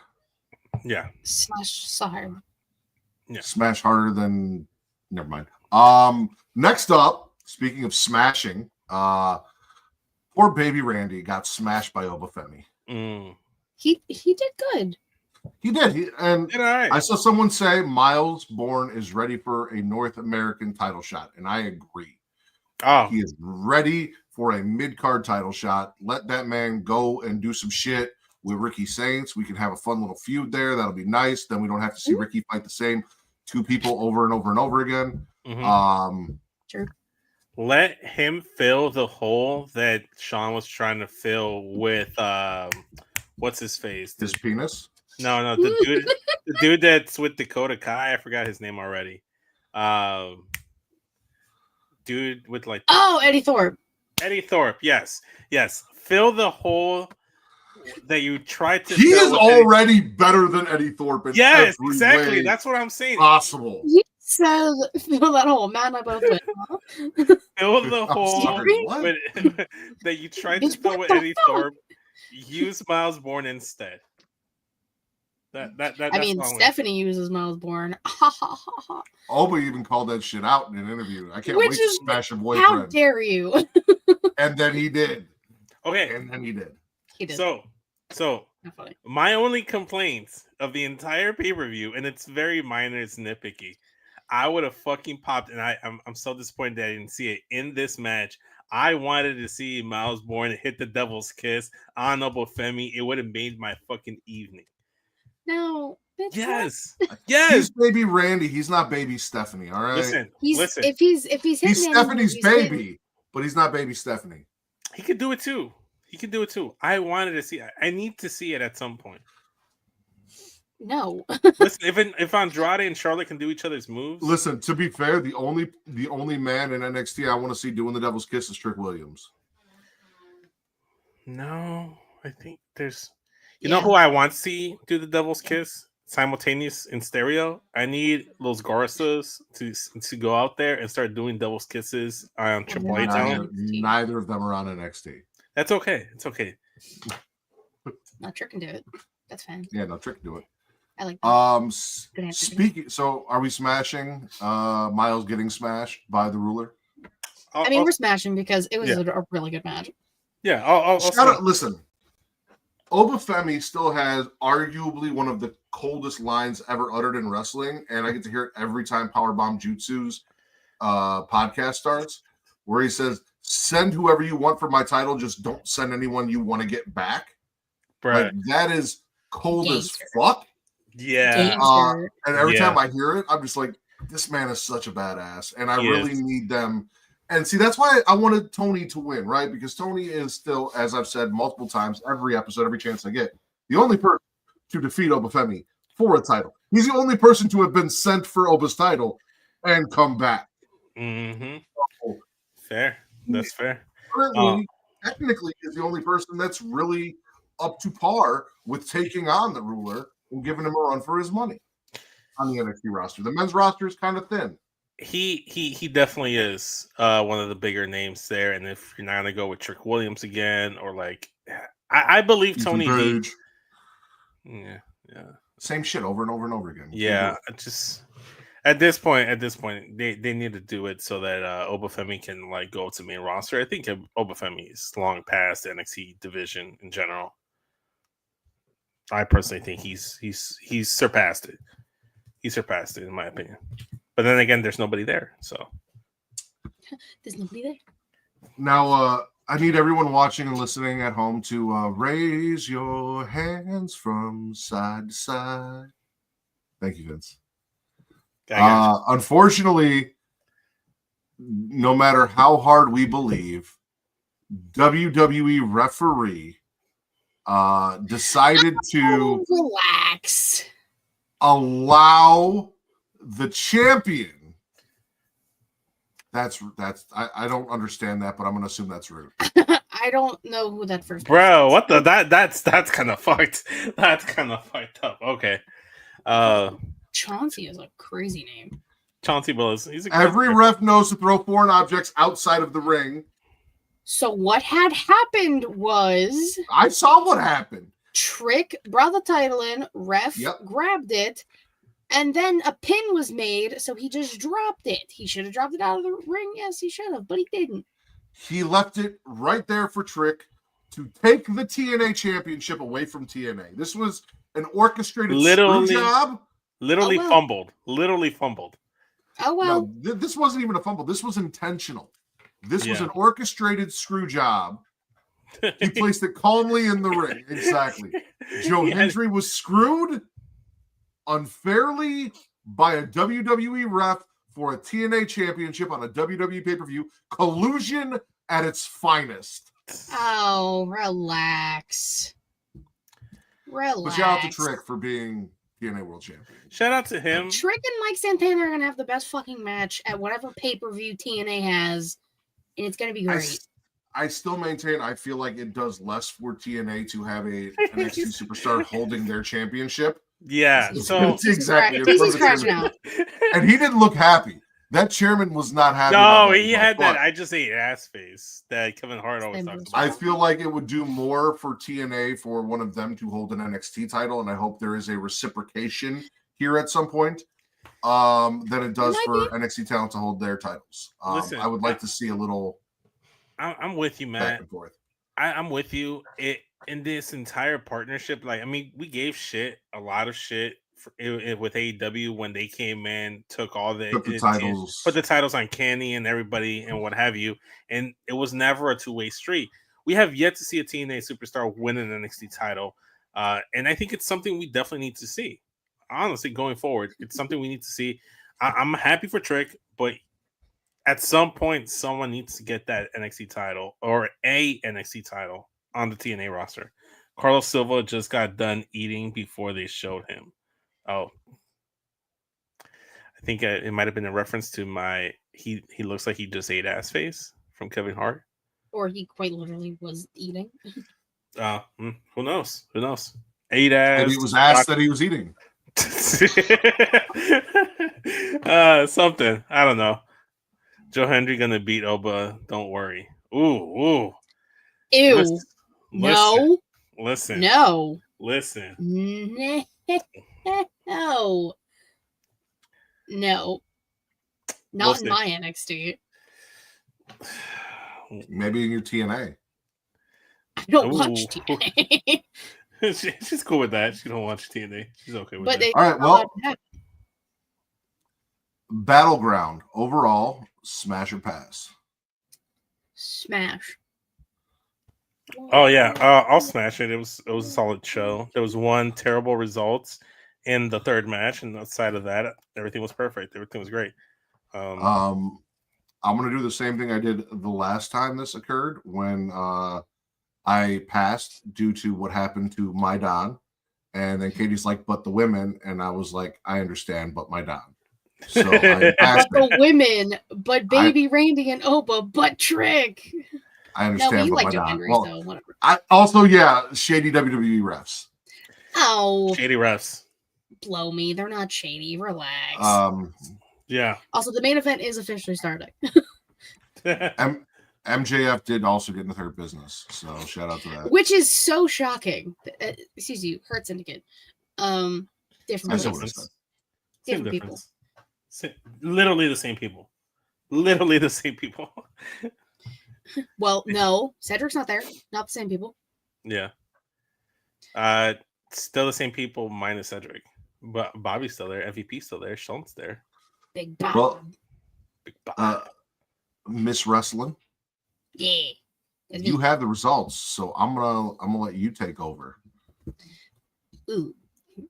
Yeah. Smash so hard. Yeah. Smash harder than. Never mind. Next up, speaking of smashing, poor baby Randy got smashed by Oba Femi. He did good. He did. Right. I saw someone say Myles Bourne is ready for a North American title shot, and I agree. Oh, he is ready for a mid-card title shot. Let that man go and do some shit with Ricky Saints. We can have a fun little feud there. That'll be nice. Then we don't have to see Ricky fight the same two people over and over and over again. Sure. Let him fill the hole that Sean was trying to fill with what's his face? His penis? No, the dude that's with Dakota Kai. I forgot his name already. Dude with like Eddie Thorpe. Eddie Thorpe, yes. Fill the hole that you tried to. He is already better than Eddie Thorpe. Yes, exactly. That's what I'm saying. Possible. You said fill that hole, man. I both went. Fill the hole that you tried to fill with Eddie Thorpe. Use Myles Bourne instead. I mean, Stephanie uses Myles Bourne. Oba even called that shit out in an interview. I can't wait to smash a boyfriend. How dare you? And then he did. Okay. And then he did. He did. So my only complaints of the entire pay-per-view, and it's very minor, it's nitpicky. I would have fucking popped, and I'm so disappointed that I didn't see it in this match. I wanted to see Myles Bourne hit the Devil's Kiss on Oba Femi. It would have made my fucking evening. No. Yes. He's baby Randy. He's not baby Stephanie. All right. Listen. If he's Stephanie's baby, but he's not baby Stephanie. He could do it too. I wanted to see it. I need to see it at some point. No. Listen, if Andrade and Charlotte can do each other's moves. Listen, to be fair, the only man in NXT I want to see doing the Devil's Kiss is Trick Williams. No, I think there's. You know who I want to see do the Devil's Kiss simultaneous in stereo? I need Los Garças to go out there and start doing Devil's Kisses on Triple H. Neither of them are on NXT. That's okay. It's okay. No, Trick can do it. That's fine. Yeah, no, Trick can do it. I like that. Speaking, so are we smashing Myles getting smashed by the ruler? I mean, we're smashing because it was a really good match. Yeah, I'll listen. Oba Femi still has arguably one of the coldest lines ever uttered in wrestling, and I get to hear it every time Powerbomb Jutsu's podcast starts, where he says, "Send whoever you want for my title, just don't send anyone you want to get back." Right. Like, that is cold as fuck. Yeah. And every time I hear it, I'm just like, this man is such a badass, and I really need them. And see, that's why I wanted Tony to win, right? Because Tony is still, as I've said multiple times, every episode, every chance I get, the only person to defeat Oba Femi for a title. He's the only person to have been sent for Oba's title and come back. Mm-hmm. Fair. That's fair. Currently, technically, is the only person that's really up to par with taking on the ruler and giving him a run for his money on the NXT roster. The men's roster is kind of thin. He definitely is one of the bigger names there. And if you're not gonna go with Trick Williams again, or like, I believe Tony D. Yeah. Same shit over and over and over again. Yeah, just at this point, they need to do it so that Oba Femi can like go to main roster. I think Oba Femi is long past the NXT division in general. I personally think he's surpassed it. He surpassed it, in my opinion. But then again, there's nobody there, so There's nobody there. Now, I need everyone watching and listening at home to raise your hands from side to side. Thank you, Vince. Unfortunately, no matter how hard we believe, WWE referee decided to relax. Allow the champion. That's I don't understand that, but I'm gonna assume that's rude. I don't know who that first bro. What the that's kind of fucked. That's kind of fucked up. Okay. Chauncey is a crazy name. Chauncey Willis. Every ref knows to throw foreign objects outside of the ring. So what had happened was I saw what happened. Trick brought the title in, ref grabbed it, and then a pin was made, so he just dropped it. He should have dropped it out of the ring. Yes, he should have, but he didn't. He left it right there for Trick to take the TNA Championship away from TNA. This was an orchestrated screw job. Literally fumbled. Literally fumbled. Oh, well. No, this wasn't even a fumble. This was intentional. This was an orchestrated screw job. He placed it calmly in the ring. Exactly. Joe Hendry was screwed unfairly by a WWE ref for a TNA championship on a WWE pay-per-view. Collusion at its finest. Oh, relax. Relax. But shout out to Trick for being TNA World Champion. Shout out to him. Trick and Mike Santana are going to have the best fucking match at whatever pay-per-view TNA has, and it's going to be great. I still maintain I feel like it does less for TNA to have a NXT superstar holding their championship. Yeah, so exactly. He's crashing out. And he didn't look happy. That chairman was not happy. No, he had that I just ate ass face that Kevin Hart always talks about. I feel like it would do more for TNA for one of them to hold an NXT title, and I hope there is a reciprocation here at some point than it does for NXT talent to hold their titles. Listen, I would like to see a little. I'm with you, Matt. Back and forth. I'm with you. In this entire partnership, like, I mean, we gave a lot of shit with AEW when they came in, took all put the titles on Kenny and everybody and what have you, and it was never a two-way street. We have yet to see a TNA superstar win an NXT title, and I think it's something we definitely need to see. Honestly, going forward, it's something we need to see. I'm happy for Trick, but at some point, someone needs to get that NXT title or a NXT title on the TNA roster. Carlos Silva just got done eating before they showed him. Oh, I think it might have been a reference to he looks like he just ate ass face from Kevin Hart. Or he quite literally was eating. Who knows? Who knows? Ate ass. Maybe it was ass that he was eating. Something. I don't know. Joe Hendry gonna beat Oba. Don't worry. Ooh. Ew. No. Listen. No. Listen. No. No. Not in my NXT. Maybe in your TNA. I don't watch TNA. She's cool with that. She don't watch TNA. She's okay with that. All right, well, Battleground overall, smash or pass? Smash. Oh yeah, I'll smash it. It was a solid show. There was one terrible result in the third match, and outside of that, everything was perfect. Everything was great. I'm gonna do the same thing I did the last time this occurred when I passed due to what happened to my Don, and then Katie's like, "But the women," and I was like, "I understand, but my Don." So I passed the women, but Baby Randy and Oba, but Trick. I No, understand, but you but like my Joe dog. Hendry, Well, so whatever. I also, shady WWE refs. Oh, Shady refs. blow me. They're not shady. Relax. Yeah. Also, the main event is officially starting. MJF did also get in the Hurt Business, so shout out to that. Which is so shocking. Excuse you, Hurt Syndicate. Different I saw people. what I said. Different people. Literally the same people. Literally the same people. Well, no, Cedric's not there. Not the same people. Yeah. Still the same people minus Cedric. But Bobby's still there. MVP's still there. Sean's there. Big Bob. Well, Big Bob. Miss Wrestling, Yeah. It's you me. have the results, so I'm gonna let you take over. Ooh.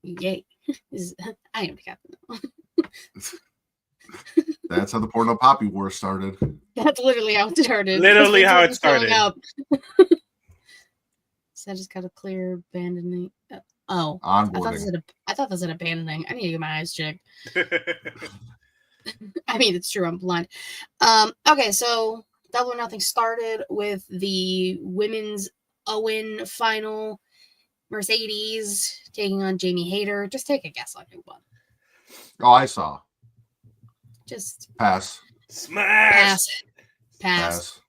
Yay. I am the captain. That's how the Porno Poppy War started. That's literally how it started. Literally how it Just showing started. up. So I just got to clear abandoning. Oh, I thought this said abandoning. I need to get my eyes checked. I mean, it's true. I'm blind. Okay, so Double or Nothing started with the women's Owen final. Mercedes taking on Jamie Hayter. Just take a guess on who won. Oh, I saw. Just Pass. Smash. pass.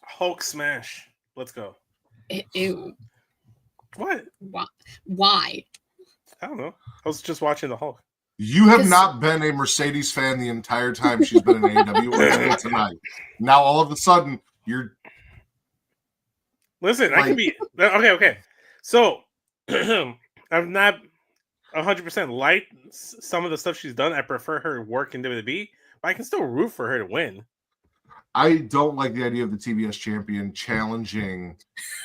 Hulk smash. Let's go. Ew. What? Why? I don't know. I was just watching the Hulk. You have not been a Mercedes fan the entire time she's been in AEW until tonight. Now all of a sudden you're. Listen, I can be okay. So I've not 100% liked some of the stuff she's done. I prefer her work in WWE, but I can still root for her to win. I don't like the idea of the TBS champion challenging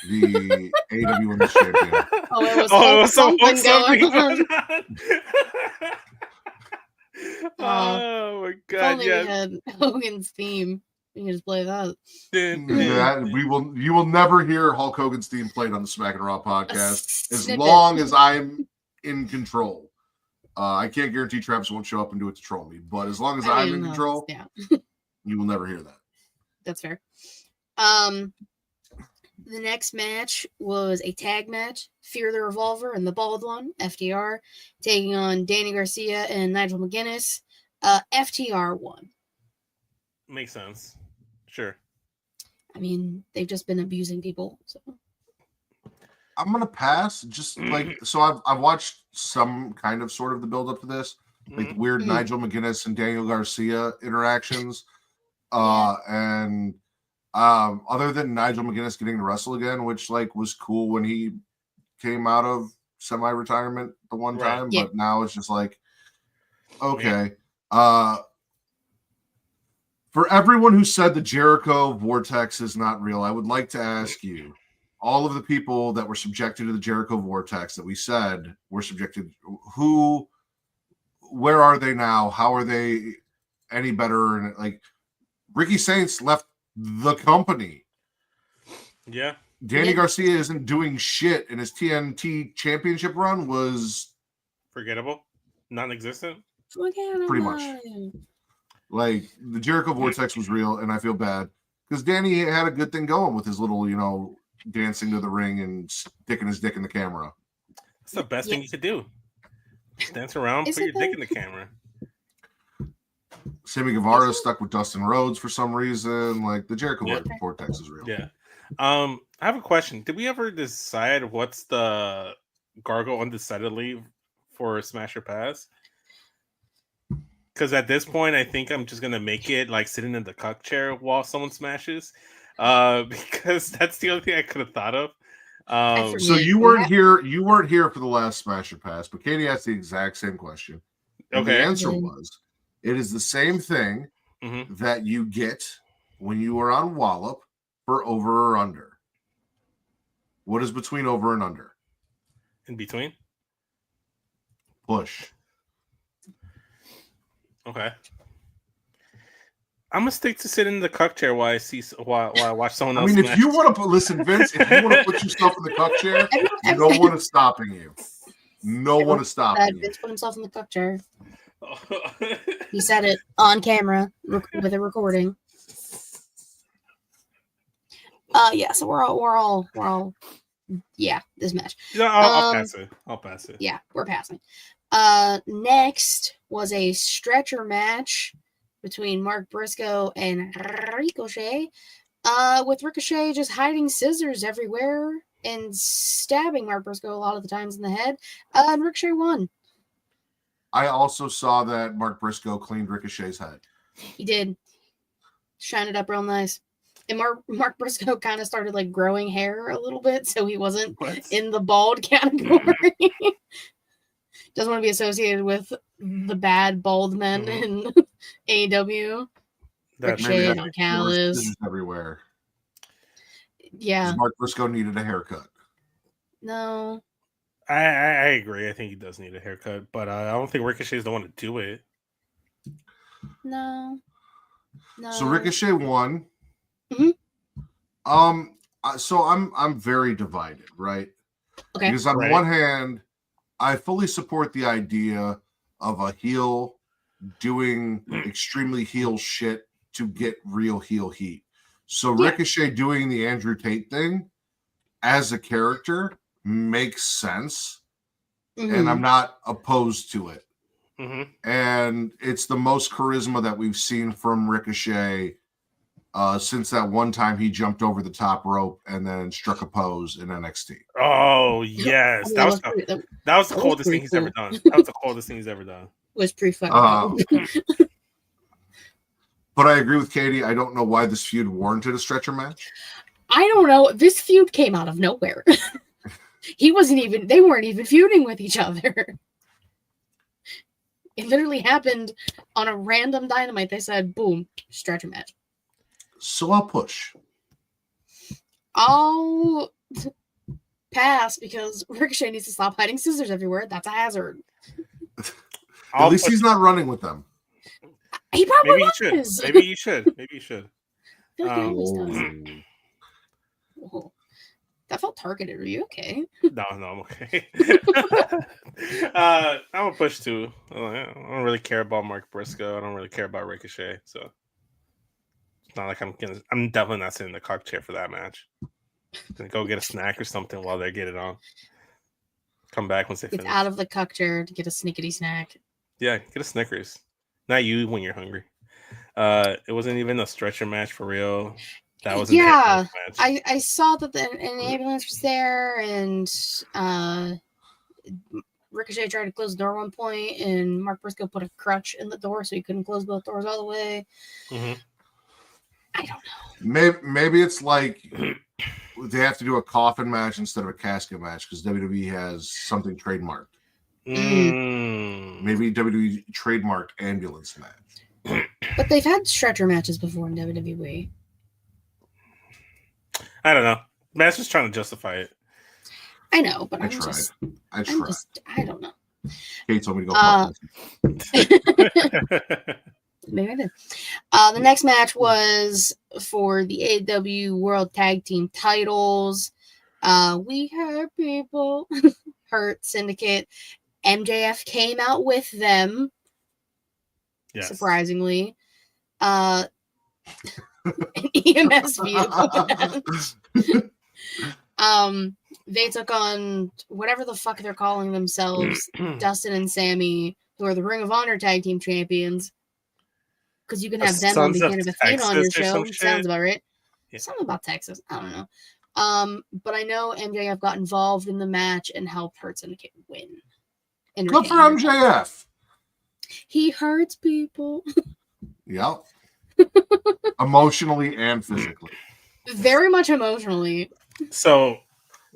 the AEW Women's Champion. It was something going on. Oh my If god! only we had Hogan's theme. You can just play that. You will never hear Hulk Hogan's theme played on the Smackin' Raw podcast as snippet. long as I'm in control. I can't guarantee Travis won't show up and do it to troll me, but as long as I'm in control, yeah, you will never hear that. that's fair. The next match was a tag match. Fear the Revolver and the Bald One, FTR, taking on Danny Garcia and Nigel McGuinness. FTR won. Makes sense. Sure. I mean, they've just been abusing people. So I'm gonna pass. Just so I've watched some kind of sort of the build up to this, like weird Nigel McGuinness and Daniel Garcia interactions, and other than Nigel McGuinness getting to wrestle again, which was cool when he came out of semi-retirement the one time, but now it's just okay. For everyone who said the Jericho Vortex is not real, I would like to ask you, all of the people that were subjected to the Jericho Vortex that we said were subjected, where are they now? How are they any better? And Ricky Saints left the company. Yeah. Danny Garcia isn't doing shit, and his TNT Championship run was forgettable, non-existent. Pretty much. The Jericho Vortex was real, and I feel bad because Danny had a good thing going with his little, dancing to the ring and sticking his dick in the camera. That's the best thing you could do. Just dance around, put your dick in the camera. Sammy Guevara stuck with Dustin Rhodes for some reason. The Jericho Vortex is real. Yeah. I have a question. Did we ever decide what's the Gargle undecidedly for Smash or Pass? Because at this point, I think I'm just gonna make it sitting in the cuck chair while someone smashes, because that's the only thing I could have thought of. So you weren't here. You weren't here for the last Smash or Pass, but Katie asked the exact same question. And the answer was, it is the same thing that you get when you are on Wallop for over or under. What is between over and under? In between? Push. Okay. I'm gonna stick to sitting in the cuck chair while I watch someone else. If you want to listen, Vince, if you want to put yourself in the cuck chair, no one is stopping you. No one is stopping you. Vince put himself in the cuck chair. He said it on camera with a recording. Yeah, so we're all yeah, this match. No, I'll pass it. I'll pass it. Yeah, we're passing. Next was a stretcher match between Mark Briscoe and Ricochet. With Ricochet just hiding scissors everywhere and stabbing Mark Briscoe a lot of the times in the head. And Ricochet won. I also saw that Mark Briscoe cleaned Ricochet's head. He did. Shine it up real nice. And Mark Briscoe kind of started like growing hair a little bit, so he wasn't in the bald category. Doesn't want to be associated with the bad bald men in AEW. Ricochet and Callis everywhere. Yeah. Mark Briscoe needed a haircut. No. I agree. I think he does need a haircut, but I don't think Ricochet's the one to do it. No. So Ricochet won. Mm-hmm. So I'm very divided, right? Okay. Because on one hand, I fully support the idea of a heel doing extremely heel shit to get real heel heat. So Ricochet doing the Andrew Tate thing as a character makes sense, and I'm not opposed to it. And it's the most charisma that we've seen from Ricochet since that one time he jumped over the top rope and then struck a pose in NXT. Oh yes, that was the coldest thing he's ever done. That was the coldest thing he's ever done. Was pretty fucking cool. But I agree with Katie. I don't know why this feud warranted a stretcher match. I don't know. This feud came out of nowhere. They weren't even feuding with each other. It literally happened on a random Dynamite. They said, boom, stretcher match. So I'll push. I'll pass because Ricochet needs to stop hiding scissors everywhere. That's a hazard. At least he's not running with them. He probably was. Maybe you should. Maybe you should. I feel like he always does. Whoa. That felt targeted. Are you okay? No, I'm okay. I'm gonna push too. I don't really care about Mark Briscoe. I don't really care about Ricochet. So it's not like I'm definitely not sitting in the cock chair for that match. Gonna go get a snack or something while they get it on. Come back once they finish. It's out of the cuck chair to get a snickety snack. Yeah, get a Snickers. Not you when you're hungry. It wasn't even a stretcher match for real. That was match. I saw that an ambulance was there, and Ricochet tried to close the door at one point, and Mark Briscoe put a crutch in the door so he couldn't close both doors all the way. I don't know. Maybe it's like they have to do a coffin match instead of a casket match because WWE has something trademarked. Maybe WWE trademarked ambulance match. But they've had stretcher matches before in WWE. I don't know. Matt's just trying to justify it. I know, but I tried. I don't know. Kate told me to go. Maybe I did. The next match was for the AEW World Tag Team titles. We Hurt People, Hurt Syndicate. MJF came out with them. Yes. Surprisingly. An EMS vehicle. They took on whatever the fuck they're calling themselves, Dustin and Sammy, who are the Ring of Honor Tag Team Champions. Because you can have them on the beginning of a feud on your show. Sounds about right. Yeah. Something about Texas. I don't know. But I know MJF got involved in the match and helped Hurt Syndicate win. Good for MJF. He hurts people. Yep. Emotionally and physically. Very much emotionally. So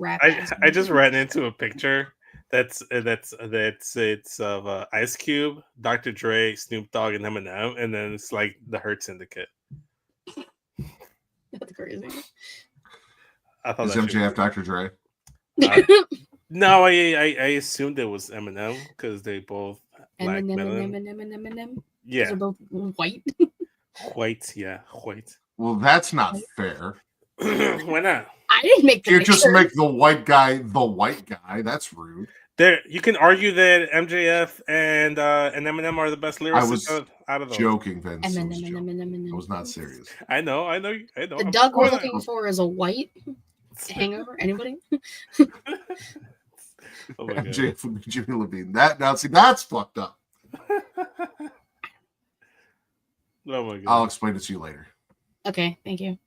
I just ran into a picture that's of Ice Cube, Dr. Dre, Snoop Dogg, and Eminem, and then it's like the Hurt Syndicate. That's crazy. I thought is MJF Dr. Dre? No, I assumed it was Eminem because they both Eminem. Yeah, they're both white. White. Well, that's not fair. Why not? I didn't make the You just make the white guy the white guy. That's rude. There, you can argue that MJF and Eminem are the best lyricists out of those. Joking, Vince. I was not serious. I know. The Doug we're looking for is a white hangover. Anybody? Oh my MJF would be Jimmy Levine. That's fucked up. Oh my god. I'll explain it to you later. Okay, thank you.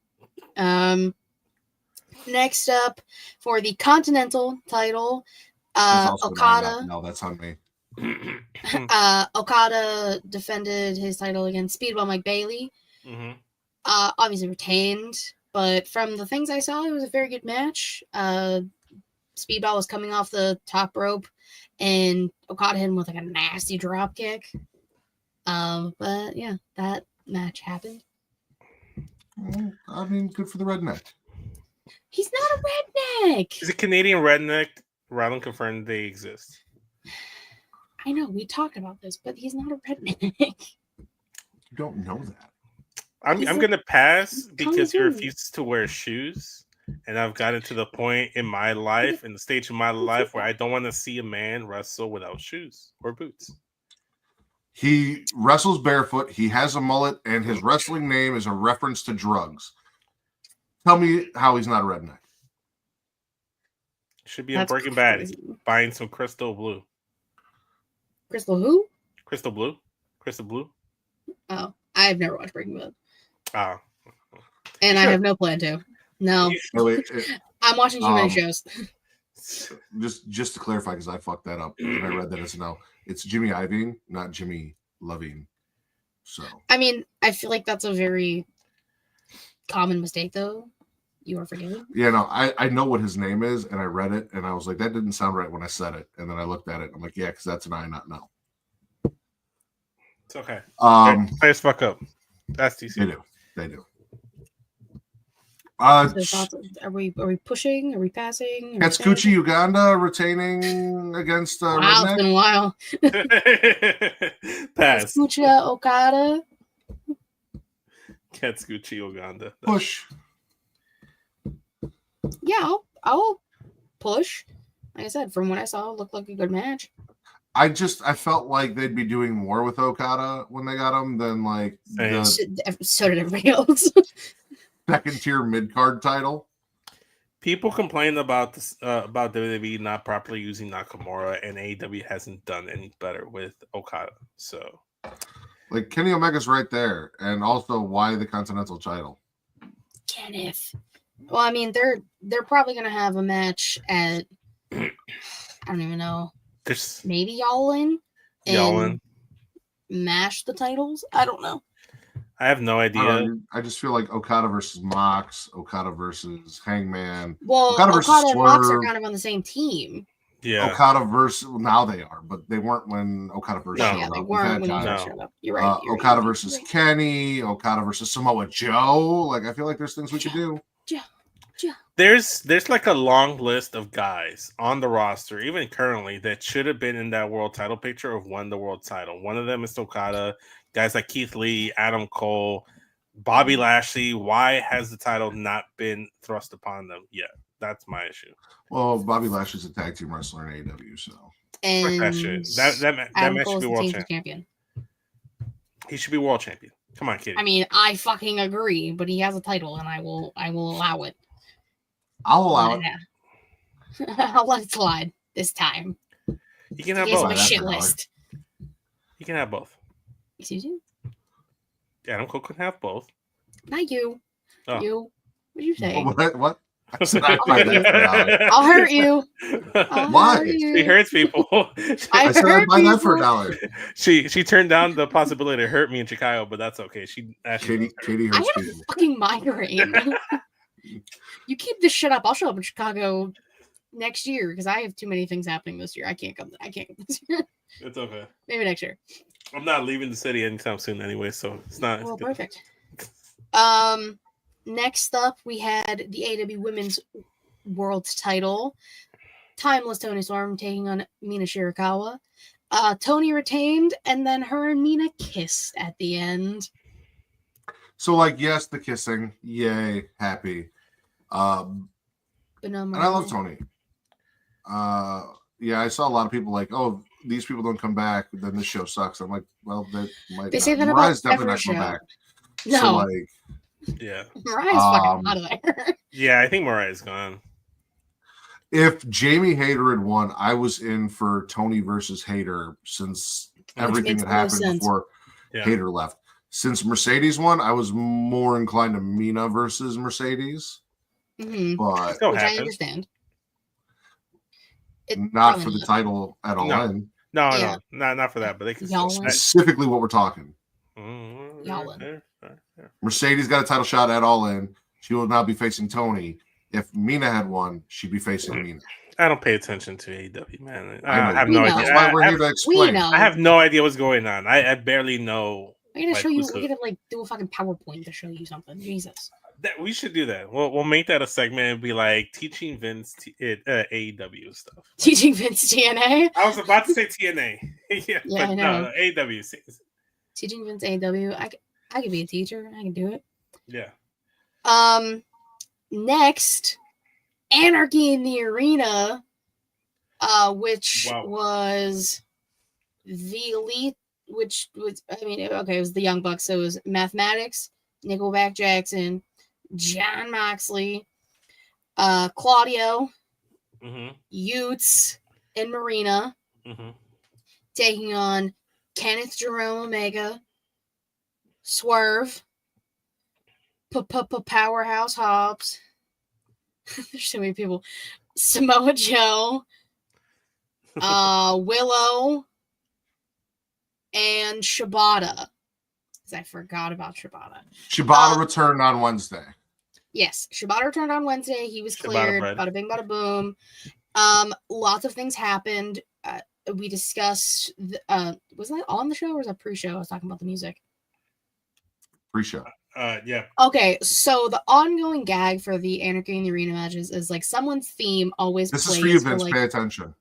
Next up for the Continental title, Okada. No, that's on me. Okada defended his title against Speedball Mike Bailey. Mm-hmm. Obviously retained, but from the things I saw, it was a very good match. Speedball was coming off the top rope, and Okada hit him with like a nasty drop kick. But yeah, that match happened. Well, I mean, good for the redneck. He's not a redneck. He's a Canadian redneck. Rylan confirmed they exist. I know, we talked about this, but he's not a redneck. You don't know that. I'm gonna pass because he refuses to wear shoes. And I've gotten to the point in my life, in the stage of my life, where I don't want to see a man wrestle without shoes or boots. He wrestles barefoot. He has a mullet, and his wrestling name is a reference to drugs. Tell me how he's not a redneck. Should be in Breaking Bad, buying some Crystal Blue. Crystal who? Crystal Blue. Crystal Blue. Oh, I've never watched Breaking Bad. Oh. And I have no plan to. No. I'm watching too many shows. Just to clarify, because I fucked that up and I read that it's no. It's Jimmy Iovine, not Jimmy Loving. So I mean, I feel like that's a very common mistake, though. You are forgiven. Yeah, no, I know what his name is, and I read it, and I was like, that didn't sound right when I said it, and then I looked at it, I'm like, yeah, because that's an I not know. It's okay. Players fuck up. That's TC. They do. Are we pushing? Are we passing? Katsuchi Uganda retaining against wow, Redneck? It's been a while. Pass. Katsuchi Okada. Katsuchi Uganda. Push. Yeah, I'll push. Like I said, from what I saw, it looked like a good match. I felt like they'd be doing more with Okada when they got him than like so did everybody else. Second tier mid card title. People complain about this about WWE not properly using Nakamura, and AEW hasn't done any better with Okada. So, like Kenny Omega's right there, and also why the Continental title? Kenneth. Well, I mean, they're probably gonna have a match at I don't even know. Maybe Y'all in mash the titles. I don't know. I have no idea. I just feel like Okada versus Mox, Okada versus Hangman. Well, Okada and Mox are kind of on the same team. Yeah. Okada versus now they are, but they weren't when Okada versus. No, yeah, they weren't when Okada showed up. You're right. Okada versus Kenny, Okada versus Samoa Joe. Like I feel like there's things we could do. Joe. There's like a long list of guys on the roster, even currently, that should have been in that world title picture of won the world title. One of them is Okada. Guys like Keith Lee, Adam Cole, Bobby Lashley. Why has the title not been thrust upon them yet? That's my issue. Well, Bobby Lashley's a tag team wrestler in AEW, so and that match should be world champion. He should be world champion. Come on, Kitty. I mean, I fucking agree, but he has a title, and I will allow it. I'll allow it. I'll let it slide this time. You can have both. My shit list. You can have both. Excuse you? Adam Cole can have both. Not you. Oh. You. What did you say? What? I'll hurt you. Why? She hurts people. I said I'd buy that for $1. She turned down the possibility to hurt me in Chicago, but that's okay. Katie hurts I have people. A fucking migraine. You keep this shit up. I'll show up in Chicago next year because I have too many things happening this year. I can't come this year. It's okay. Maybe next year. I'm not leaving the city anytime soon anyway, so it's not. Well, perfect. Next up, we had the AEW Women's World Title. Timeless Toni Storm taking on Mina Shirakawa. Toni retained, and then her and Mina kissed at the end. So, like, yes, the kissing. Yay, happy. And I love Toni. Yeah, I saw a lot of people like, oh, these people don't come back, then this show sucks. I'm like, well, that might They not. say that Mariah's about definitely every not coming show. back. No, So like, Yeah. Mariah's fucking out of there. Yeah, I think Mariah's gone. if Jamie Hayter had won, I was in for Tony versus Hayter since everything makes that the most happened sense. before Hayter left. Since Mercedes won, I was more inclined to Mina versus Mercedes. Mm-hmm. But Still Which happens. I understand. Not for the title at all. No, not for that. But they can still specifically what we're talking. Y'all Mercedes got a title shot at All In. She will now be facing Tony. If Mina had won, she'd be facing Mina. I don't pay attention to AEW, man. I have no idea. That's why we're here to explain. I have no idea what's going on. I barely know. I gotta show you. We gotta like do a fucking PowerPoint to show you something. Jesus. We should do that. We'll make that a segment and be like teaching Vince AEW stuff. Teaching Vince TNA. I was about to say TNA. yeah, I know. No, AEW. Teaching Vince AEW. I could be a teacher. I can do it. Yeah. Next, Anarchy in the Arena, which was the Elite, which was, it was the Young Bucks. So it was Mathematics, Nickelback Jackson, John Moxley, Claudio, Utes, and Marina, taking on Kenneth Jerome Omega, Swerve, Powerhouse Hobbs. There's so many people. Samoa Joe, Willow, and Shibata. I forgot about Shibata. Shibata returned on Wednesday. Yes, Shibata returned on Wednesday. He was cleared. Bada bing, bada boom. Lots of things happened. We discussed. Was that on the show or was that pre-show? I was talking about the music. Pre-show. Yeah. Okay, so the ongoing gag for the Anarchy in the Arena matches is like someone's theme always This plays is for you, Vince. like, pay attention.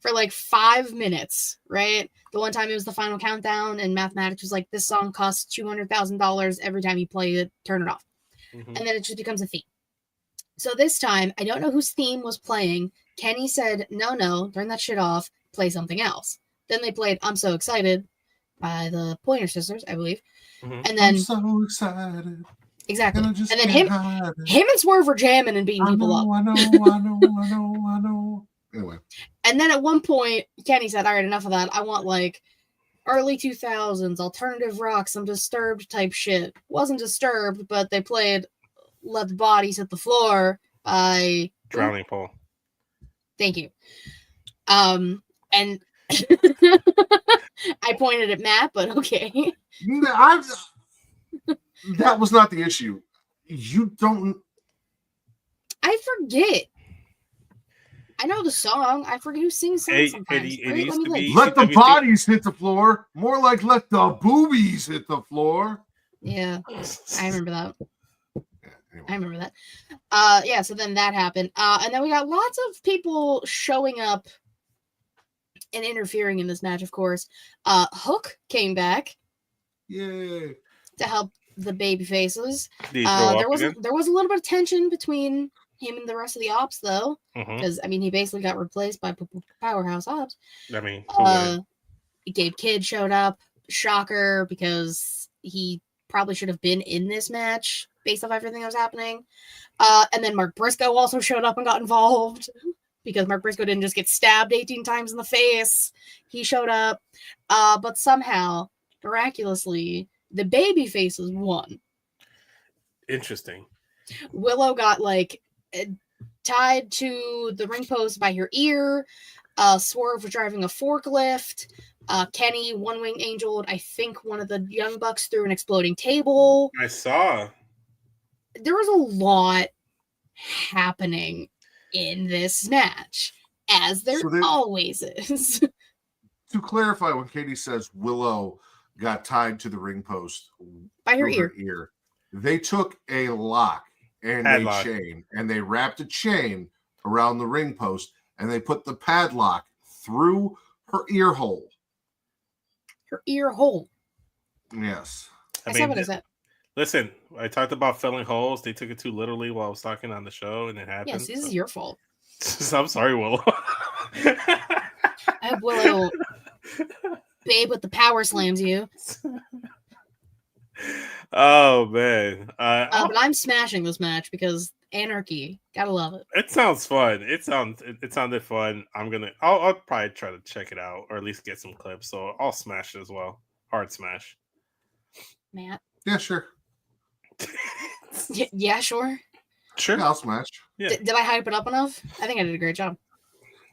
for like 5 minutes, right? The one time it was the final countdown, and Mathematics was like, "This song costs $200,000 every time you play it. Turn it off," and then it just becomes a theme. So this time, I don't know whose theme was playing. Kenny said, "No, turn that shit off. Play something else." Then they played "I'm So Excited" by the Pointer Sisters, I believe. And then I'm so excited. Exactly. And then him and Swerve were jamming and beating people up. I know. Anyway. And then at one point, Kenny said, "All right, enough of that. I want like early 2000s alternative rock, some Disturbed type shit." Wasn't Disturbed, but they played "Let the Bodies Hit the Floor" by Drowning Pool. Thank you. And I pointed at Matt, but okay. That was not the issue. You don't. I forget. I know the song. I forget who sings songs sometimes. Let the bodies hit the floor. More like let the boobies hit the floor. Yeah, I remember that. I remember that. So then that happened. And then we got lots of people showing up and interfering in this match, of course. Hook came back. Yay. To help the baby faces. There was a little bit of tension between him and the rest of the ops, though. Because, he basically got replaced by Powerhouse Ops. Gabe Kidd showed up. Shocker, because he probably should have been in this match based off everything that was happening. And then Mark Briscoe also showed up and got involved. Because Mark Briscoe didn't just get stabbed 18 times in the face. He showed up. But somehow, miraculously, the baby faces won. Interesting. Willow got tied to the ring post by her ear. Swerve was driving a forklift. Kenny one-wing angeled, I think, one of the Young Bucks through an exploding table. I saw. There was a lot happening in this match, as there always is. To clarify, when Katie says Willow got tied to the ring post by her ear, they took a lock and a chain, and they wrapped a chain around the ring post, and they put the padlock through her ear hole. Her ear hole. Yes. I said what is that? Listen, I talked about filling holes. They took it too literally while I was talking on the show, and it happened. Yes, this is your fault. I'm sorry, Willow. I have Willow, babe, with the power slams you. Oh man, But I'm smashing this match because Anarchy, gotta love it. it sounds fun. It sounded fun. I'll probably try to check it out or at least get some clips. So I'll smash it as well. Hard smash. Matt, Yeah, sure. yeah, sure. Sure. Yeah, I'll smash. Yeah. Did I hype it up enough? I think I did a great job.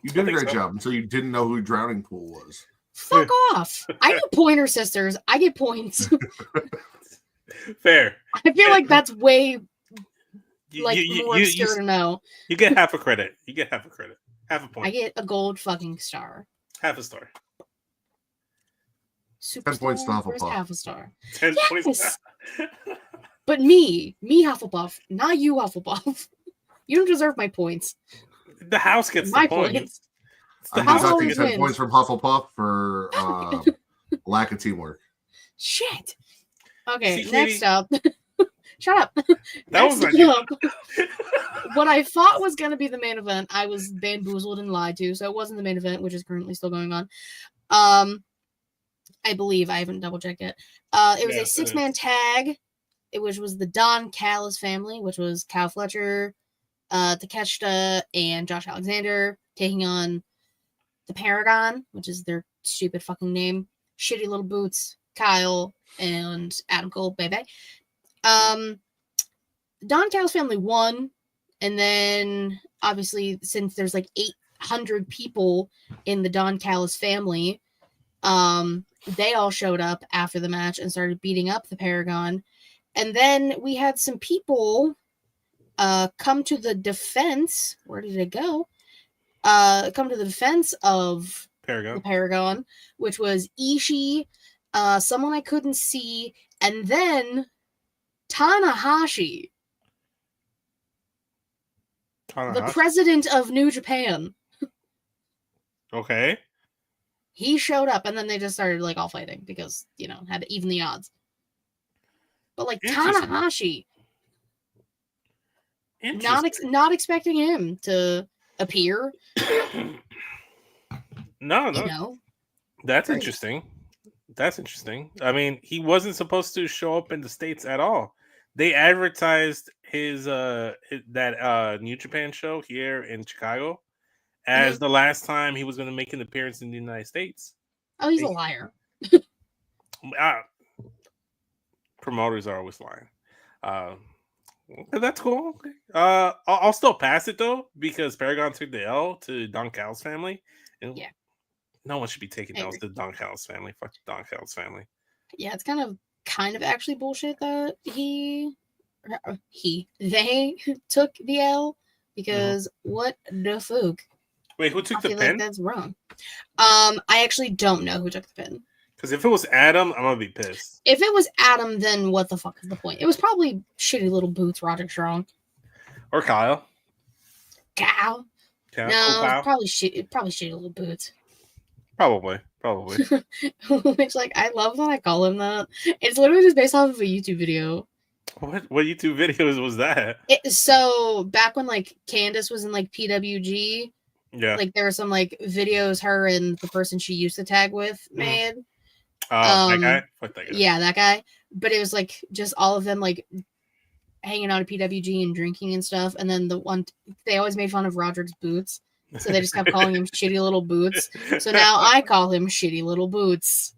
You did a think great so. job until you didn't know who Drowning Pool was. Fuck off! I knew Pointer Sisters. I get points. Fair. I feel like that's way You, like more obscure to know. you get half a credit. You get half a credit. Half a point. I get a gold fucking star. Half a star. Super 10 points to first Hufflepuff. half a star. 10 Yes! points. But me Hufflepuff, not you Hufflepuff. You don't deserve my points. The house gets My the points. points. It's the I'm House house. deducting always 10 wins. points from Hufflepuff for lack of teamwork. Shit. Okay, See, next Katie? up. Shut up. That was Next not up, what I thought was going to be the main event, I was bamboozled and lied to, so it wasn't the main event, which is currently still going on. I believe, I haven't double checked yet. It was Yeah, a 6-man tag, which was the Don Callis family, which was Kyle Fletcher, Takeshita, and Josh Alexander, taking on the Paragon, which is their stupid fucking name, Shitty Little Boots, Kyle, and Adam Cole, baby. Don Callis family won, and then obviously since there's like 800 people in the Don Callis family, they all showed up after the match and started beating up the Paragon. And then we had some people come to the defense. Where did it go? Come to the defense of Paragon. the Paragon, which was Ishii, someone I couldn't see, and then Tanahashi, the president of New Japan. Okay. He showed up, and then they just started like all fighting because had to even the odds. But like Interesting. Tanahashi, not expecting him to appear. No. That's Crazy. interesting. That's interesting. I mean, he wasn't supposed to show up in the States at all. They advertised his New Japan show here in Chicago as the last time he was going to make an appearance in the United States. Oh, he's a liar. Promoters are always lying. That's cool. Okay. I'll still pass it though because Paragon took the L to Don Callis family. And Yeah. No one should be taking L's to Don Callis family. Fuck the Don Callis family. Yeah, it's kind of actually bullshit that they took the L because what the fuck? Wait, who took I the feel pin? like that's wrong. I actually don't know who took the pin. Because if it was Adam, I'm gonna be pissed. If it was Adam, then what the fuck is the point? It was probably Shitty Little Boots, Roderick Strong, Or Kyle. Cow. Kyle. No, Oh, Kyle. probably Shitty Little Boots. Probably. Which, like, I love that I call him that. It's literally just based off of a YouTube video. What YouTube videos was that? So back when like Candace was in like PWG, Yeah. like there were some like videos her and the person she used to tag with made. That guy? Fuck that guy. Yeah, that guy. But it was like just all of them like hanging out at PWG and drinking and stuff. And then the one they always made fun of Roderick's boots. So they just kept calling him Shitty Little Boots. So now I call him Shitty Little Boots.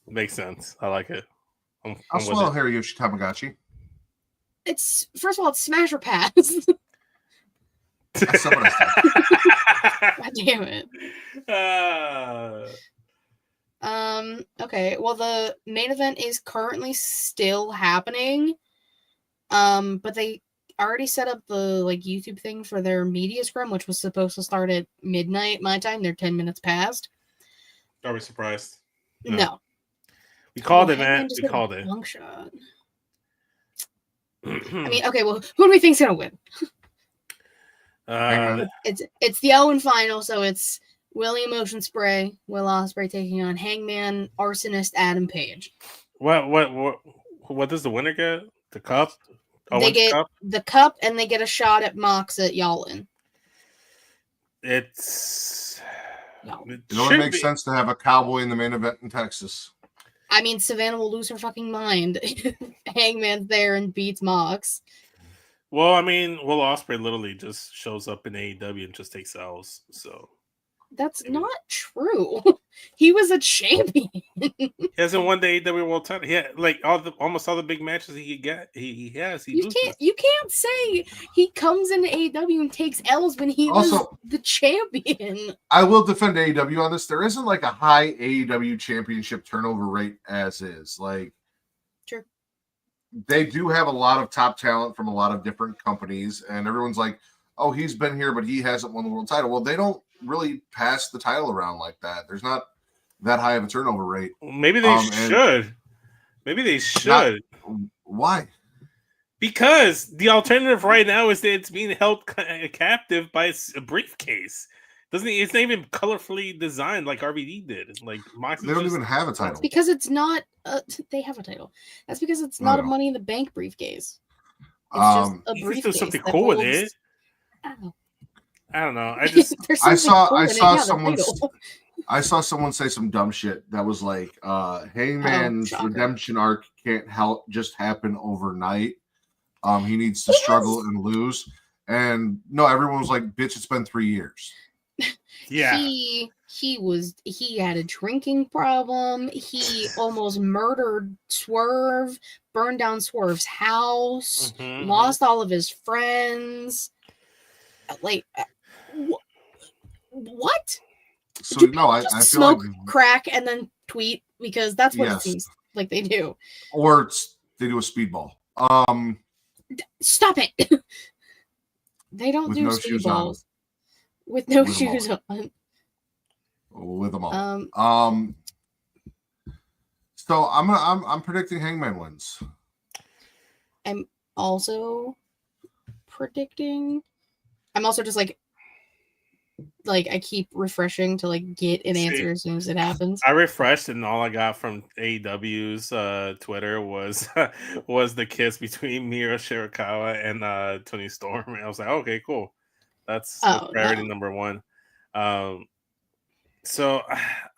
Makes sense. I like it. I'm I'll with swallow it. Hiroyoshi Tamagotchi. It's first of all, it's Smash or Pass. That's someone else did. God damn it. Okay. Well, the main event is currently still happening. But they already set up the like YouTube thing for their media scrum, which was supposed to start at midnight my time. They're 10 minutes past. Are we surprised? No. We called Well, it, Hangman man. just We hit a called it. long shot. I mean, okay, well, who do we think's gonna win? It's the Owen final, so it's William Oceanspray, Will Ospreay taking on Hangman Arsonist Adam Page. What does the winner get? The cup? They get the cup and they get a shot at Mox at Yallin. It's No. it It only should makes be. sense to have a cowboy in the main event in Texas. I mean, Savannah will lose her fucking mind. Hangman's there and beats Mox. Well, I mean, Will Ospreay literally just shows up in AEW and just takes L's. So That's maybe. not true. He was a champion. He hasn't won the AEW World Title. Yeah, like almost all the big matches he could get, he has. He loses. You can't say he comes into AEW and takes L's when he was Also- the champion. I will defend AEW on this. There isn't like a high AEW championship turnover rate as is. Like, Sure. they do have a lot of top talent from a lot of different companies, and everyone's like, oh, he's been here, but he hasn't won the world title. Well, they don't really pass the title around like that. There's not that high of a turnover rate. Maybe they should. Maybe they should. Why? Because the alternative right now is that it's being held captive by a briefcase. It's not even colorfully designed like RVD did. Like Mox, They don't even have a title. Because it's not. They have a title. That's because it's not a Money in the Bank briefcase. It's just a you could briefcase. do something that cool with holds- it. Ow. I don't know. I just There's I something cool saw in it. saw Yeah, the someone title. I saw someone say some dumb shit that was like, Hangman's shocker. redemption arc can't just happen overnight. He needs to struggle and lose. And no, everyone was like, bitch, it's been 3 years. yeah. He had a drinking problem. He almost murdered Swerve, burned down Swerve's house, Mhm. lost all of his friends. Like, what? So Do no, I Just feel smoke, like, crack, and then tweet, because that's what Yes. it seems like they do. or they do a speedball. Stop it. They don't With do no shoes on. speedballs with no With them all. shoes on. With them all. So I'm predicting Hangman wins. I'm also predicting. I'm also just like I keep refreshing to like get an answer as soon as it happens. I refreshed and all I got from AEW's Twitter was was the kiss between Mira Shirakawa and Tony Storm. And I was like, okay, cool. That's priority number one. So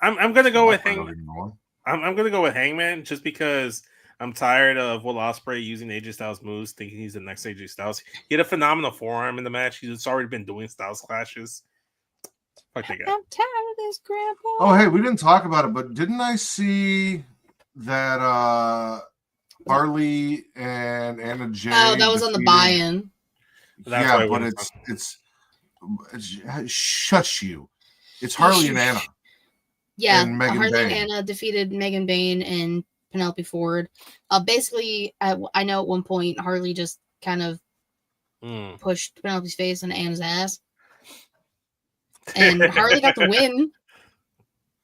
I'm gonna go with I'm gonna go with Hangman just because I'm tired of Will Ospreay using AJ Styles moves, thinking he's the next AJ Styles. He had a phenomenal forearm in the match. He's already been doing Styles clashes. Fuck that guy. I'm tired of this, Grandpa. Oh, hey, we didn't talk about it, but didn't I see that Harley and Anna Jay? Oh, that was on the buy-in. That's Yeah, why I but wouldn't it's shush you. It's Harley and Anna. Yeah, and Megan Harley and Bain. Anna defeated Megan Bain and Penelope Ford. Basically, I know at one point Harley just kind of pushed Penelope's face into Anna's ass, and Harley got the win.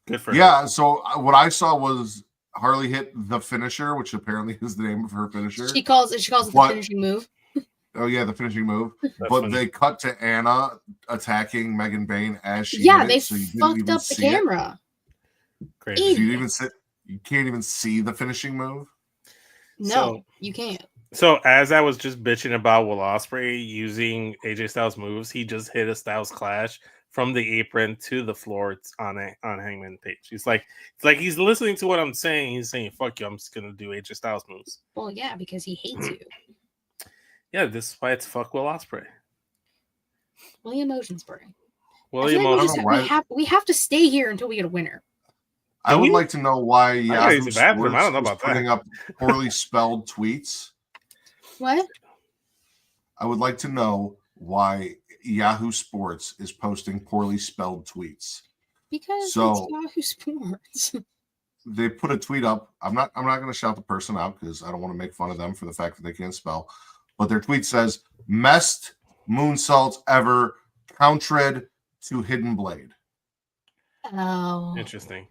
Good for her. Yeah, so what I saw was Harley hit the finisher, which apparently is the name of her finisher. She calls it the What? finishing move. Oh yeah, the finishing move. That's But funny. they cut to Anna attacking Megan Bain as she Yeah, hit it, they so you didn't fucked even up the see it. camera. Crazy. So you can't even see the finishing move. No, So- you can't. So as I was just bitching about Will Ospreay using AJ Styles moves, he just hit a Styles clash from the apron to the floor on Hangman Page. It's like he's listening to what I'm saying. He's saying, "Fuck you, I'm just gonna do AJ Styles moves." Well, yeah, because he hates you. Yeah, this is why it's fuck Will Ospreay. William Oceansbury. I William feel like Ospreay. we have to stay here until we get a winner. I Do would we? like to know why gotta Yahoo use the bathroom. I don't know Sports about is putting up poorly spelled tweets. What? I would like to know why Yahoo Sports is posting poorly spelled tweets. Because So- it's Yahoo Sports. They put a tweet up. I'm not going to shout the person out because I don't want to make fun of them for the fact that they can't spell. But their tweet says, "Mest moonsaults ever countered to Hidden Blade." Oh. Interesting.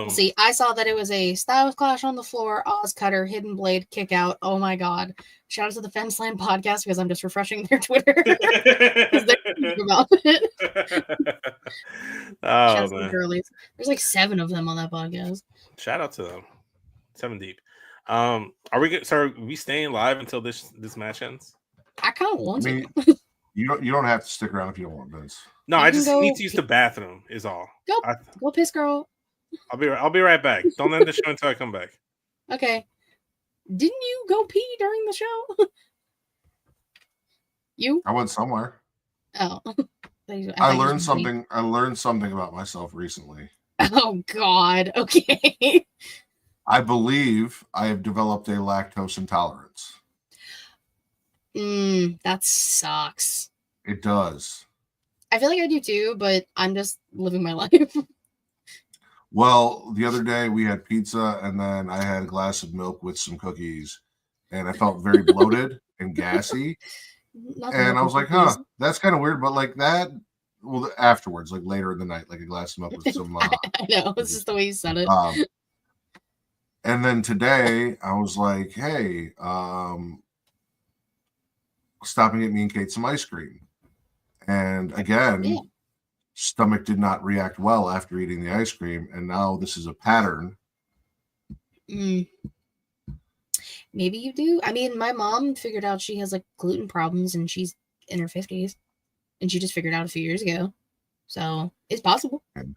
See, I saw that it was a Styles Clash on the floor, Oz Cutter, Hidden Blade, kick out. Oh my god. Shout out to the Fem Slam podcast because I'm just refreshing their Twitter. Because they're talking about it. Shout out Oh to the man! girlies. There's like 7 of them on that podcast. Shout out to them. 7 deep. Are we staying live until this match ends? I kind of want I mean, to. You don't have to stick around if you don't want, Vince. No, You I can just go need to use the bathroom. Is all. Go piss, girl. I'll be right back. Don't end the show until I come back. Okay. Didn't you go pee during the show? You? I went somewhere. Oh. I learned something. I learned something about myself recently. Oh God. Okay. I believe I have developed a lactose intolerance. That sucks. It does. I feel like I do too, but I'm just living my life. Well, the other day we had pizza and then I had a glass of milk with some cookies and I felt very bloated and gassy. And I was like, huh, that's kind of weird. But like that, well, afterwards, like later in the night, like a glass of milk with some. I know, it's just the way you said it. And then today I was like, hey, stop and get me and Kate some ice cream. And again, stomach did not react well after eating the ice cream. And now this is a pattern. Maybe you do. I mean, my mom figured out she has like gluten problems and she's in her 50s. And she just figured out a few years ago. So it's possible. And,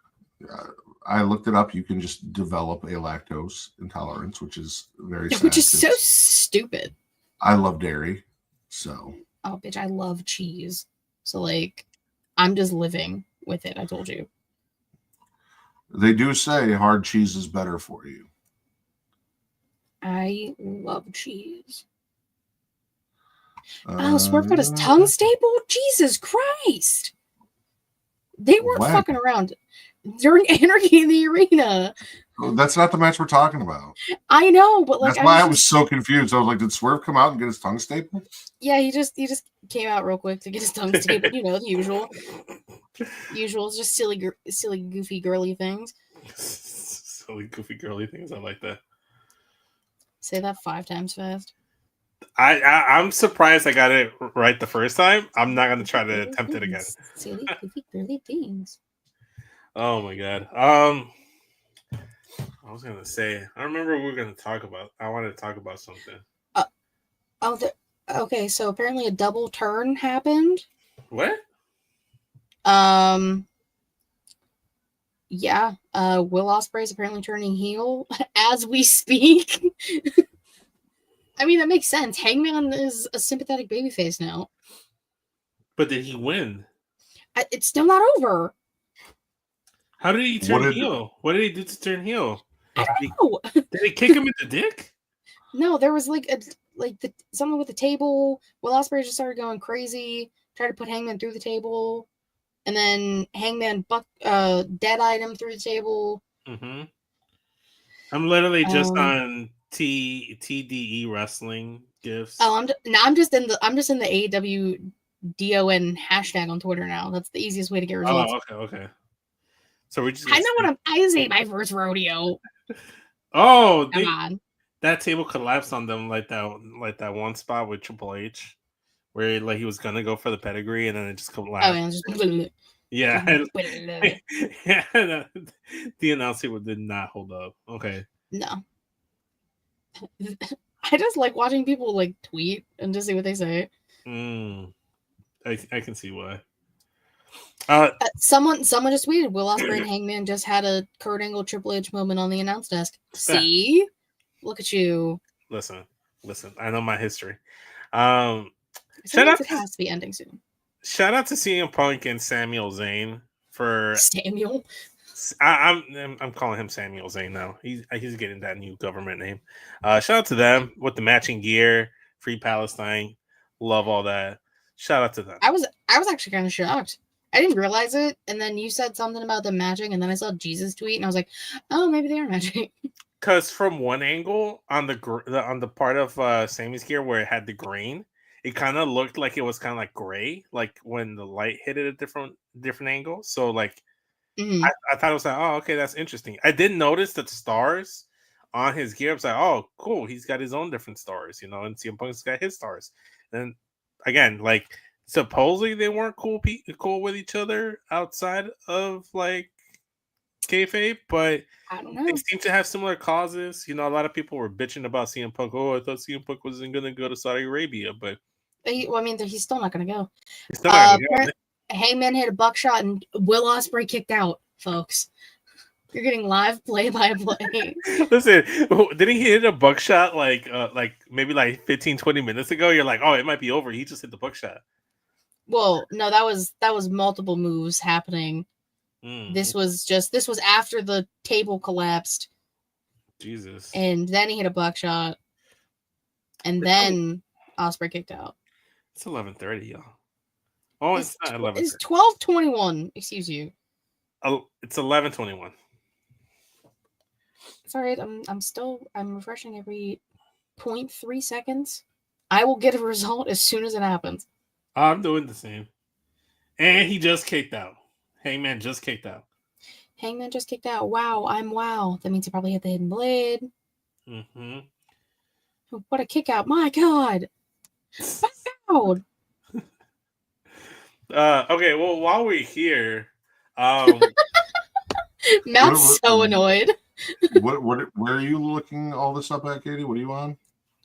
I looked it up. You can just develop a lactose intolerance, which is very sad. Which is so stupid. I love dairy. So. Oh, bitch, I love cheese. So, like, I'm just living with it. I told you. They do say hard cheese is better for you. I love cheese. Swerve got his tongue stapled? Jesus Christ. They weren't fucking around during Anarchy in the Arena. That's not the match we're talking about. I know, but like that's why I was so confused. I was like, did Swerve come out and get his tongue stapled? Yeah, he just came out real quick to get his tongue stapled. You know, the usual. Usual, just silly, goofy, girly things. Silly, goofy, girly things. I like that. Say that 5 times fast. I'm surprised I got it right the first time. I'm not going to try to attempt it again. Silly, goofy, girly things. Oh my god. I was gonna say. I remember we were gonna talk about. I wanted to talk about something. Okay. So apparently a double turn happened. What? Yeah. Will Ospreay is apparently turning heel as we speak. I mean, that makes sense. Hangman is a sympathetic babyface now. But did he win? It's still not over. How did he turn heel? What did he do to turn heel? I don't know. Did he kick him in the dick? No, there was something with the table. Will Ospreay just started going crazy, tried to put Hangman through the table, and then Hangman dead-eyed him through the table. Mm-hmm. I'm literally just on TDE wrestling gifs. Oh, I'm just in the AEW DON hashtag on Twitter now. That's the easiest way to get results. Oh, okay. So we're just. I know I say my first rodeo. Oh, come on! That table collapsed on them like that one spot with Triple H, where like he was gonna go for the pedigree and then it just collapsed. Yeah, the announcer did not hold up. Okay, no. I just like watching people like tweet and just see what they say. I can see why. Someone just tweeted Will Ospreay and Hangman just had a Kurt Angle Triple H moment on the announce desk. See, look at you. Listen. I know my history. Shout out! It has to be ending soon. Shout out to CM Punk and Samuel Zayn for Samuel. I'm calling him Samuel Zayn now. He's getting that new government name. Shout out to them with the matching gear, Free Palestine, love all that. Shout out to them. I was actually kind of shocked. I didn't realize it, and then you said something about them matching, and then I saw Jesus tweet, and I was like, "Oh, maybe they are matching." Because from one angle on the part of Sammy's gear where it had the grain, it kind of looked like it was kind of like gray, like when the light hit it at different angle. So like, I thought it was like, oh, okay, that's interesting. I did notice that stars on his gear. I was like, oh, cool, he's got his own different stars, and CM Punk's got his stars. And again, like. Supposedly they weren't cool with each other outside of like kayfabe, but I don't know. They seem to have similar causes. A lot of people were bitching about CM Punk. Oh, I thought CM Punk wasn't going to go to Saudi Arabia, but I mean, he's still not going to go. He's still not gonna go. Hangman hit a buckshot and Will Ospreay kicked out, folks. You're getting live play-by-play. Listen, didn't he hit a buckshot like maybe like 15, 20 minutes ago? You're like, oh, it might be over. He just hit the buckshot. Well, no, that was multiple moves happening. This was after the table collapsed. Jesus. And then he hit a buckshot. And then Ospreay kicked out. It's 11:30, y'all. Oh, it's not 11. It's 12:21. Excuse you. Oh, it's 11:21. It's all right. I'm refreshing every 0.3 seconds. I will get a result as soon as it happens. I'm doing the same. And he just kicked out. Hangman just kicked out. Hangman just kicked out. Wow, I'm wow. That means he probably hit the hidden blade. Mm-hmm. What a kick out. My God. Wow. Okay, well, while we're here, Matt's so annoyed. Where are you looking all this up at, Katie? What are you on?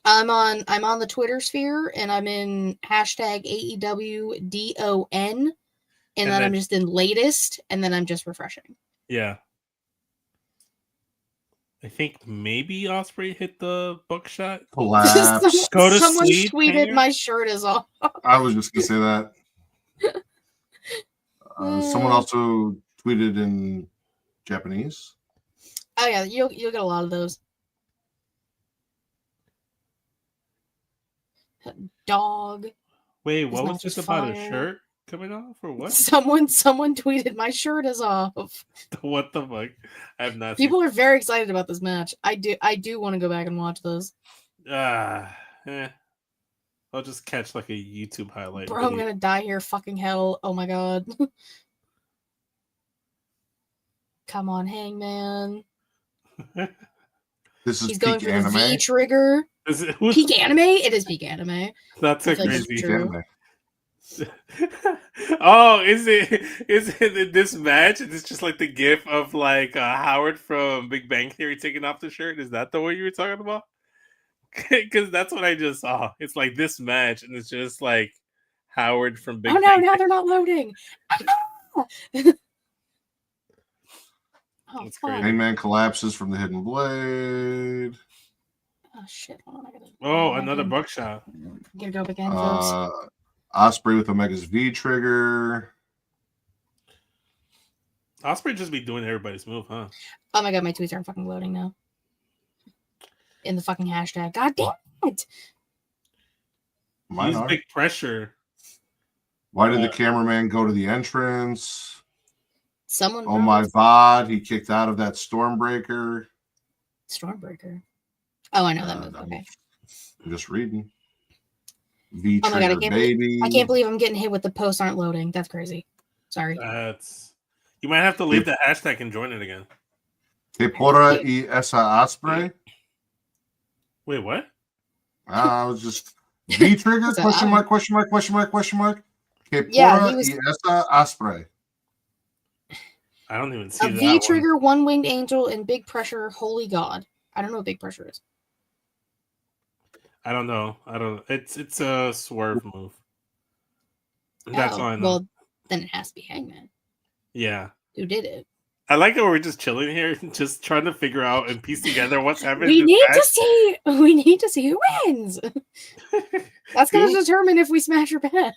I'm on the Twitter sphere, and I'm in hashtag AEW DON, and then I'm just in latest, and then I'm just refreshing. Yeah. I think maybe Ospreay hit the buckshot. Collapse. Go to Someone sleep, tweeted Hanger? my shirt is off. I was just gonna say that. Someone also tweeted in Japanese. Oh yeah, you'll get a lot of those. Dog. Wait, It's what not was this just about a fire. shirt coming off or what? Someone tweeted my shirt is off. What the fuck? I have not People are very excited about this match. I do want to go back and watch those. I'll just catch like a YouTube highlight. Bro, I'm gonna die here. Fucking hell. Oh my God. Come on, Hangman. This is He's going peak for anime. the V trigger. Is it, Peak anime? It is peak anime. That's so I feel like it's crazy. true. Oh, is it in this match? It's just like the gif of like Howard from Big Bang Theory taking off the shirt. Is that the one you were talking about? Because that's what I just saw. It's like this match, and it's just like Howard from Big. Oh no! Bang Now they're not loading. Oh, That's fuck. crazy. Hangman collapses from the hidden blade. Oh shit! Hold on, Oh, another buckshot. Gotta go back in, folks. Ospreay with Omega's V trigger. Ospreay just be doing everybody's move, huh? Oh my God, my tweets aren't fucking loading now. In the fucking hashtag. God damn it! Mine Use are. big pressure. Why did the cameraman go to the entrance? Someone. Oh my God, he kicked out of that Stormbreaker. Stormbreaker. Oh, I know that move. Okay. I'm just reading. V Oh my God, trigger baby. I can't believe I'm getting hit with the posts aren't loading. That's crazy. Sorry. You might have to leave the hashtag and join it again. Que porra y esa Ospreay? Wait, what? I was just V trigger? Question mark? Question mark? Question mark? Question mark? Que porra y esa Ospreay? I don't even see a that V trigger, one winged angel, and big pressure. Holy God! I don't know what big pressure is. I don't know. It's a swerve move. That's all I know. Well, then it has to be Hangman. Yeah. Who did it? I like that we're just chilling here, just trying to figure out and piece together what's happening. We need to see who wins. That's going to determine if we smash or pass.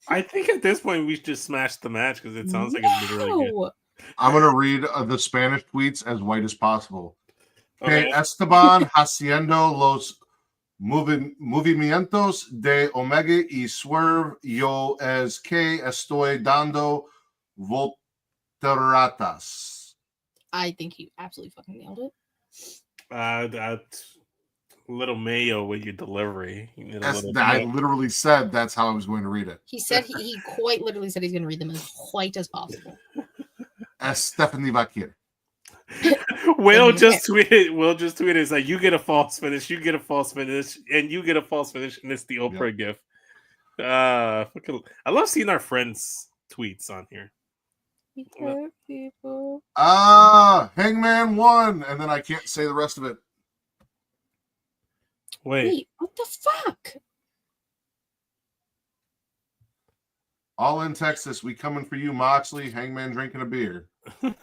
I think at this point we should just smash the match because it sounds like it's really good. I'm going to read the Spanish tweets as white as possible. Okay. Que Esteban haciendo los movimientos de Omega y Swerve, yo es que estoy dando volteratas. I think you absolutely fucking nailed it. That little mayo with your delivery. I literally said that's how I was going to read it. He said he quite literally said he's going to read them as white as possible. As Stephanie Vaquer. Will just tweeted. It's like you get a false finish, you get a false finish, and you get a false finish, and it's the Oprah gift. I love seeing our friends' tweets on here. People. Hangman won, and then I can't say the rest of it. Wait, what the fuck? All in Texas, we coming for you, Moxley. Hangman drinking a beer. Oh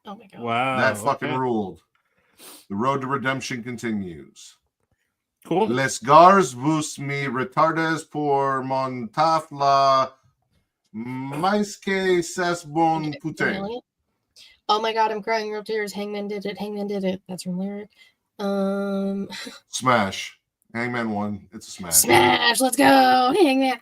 my god. Wow. That fucking okay. ruled. The road to redemption continues. Cool. Les gars vos me retardes por montar la mais que ses bon putain. Oh my god, I'm crying real tears. Hangman did it. Hangman did it. That's from lyric. Smash. Hangman won. It's a smash. Smash. Let's go. Hangman.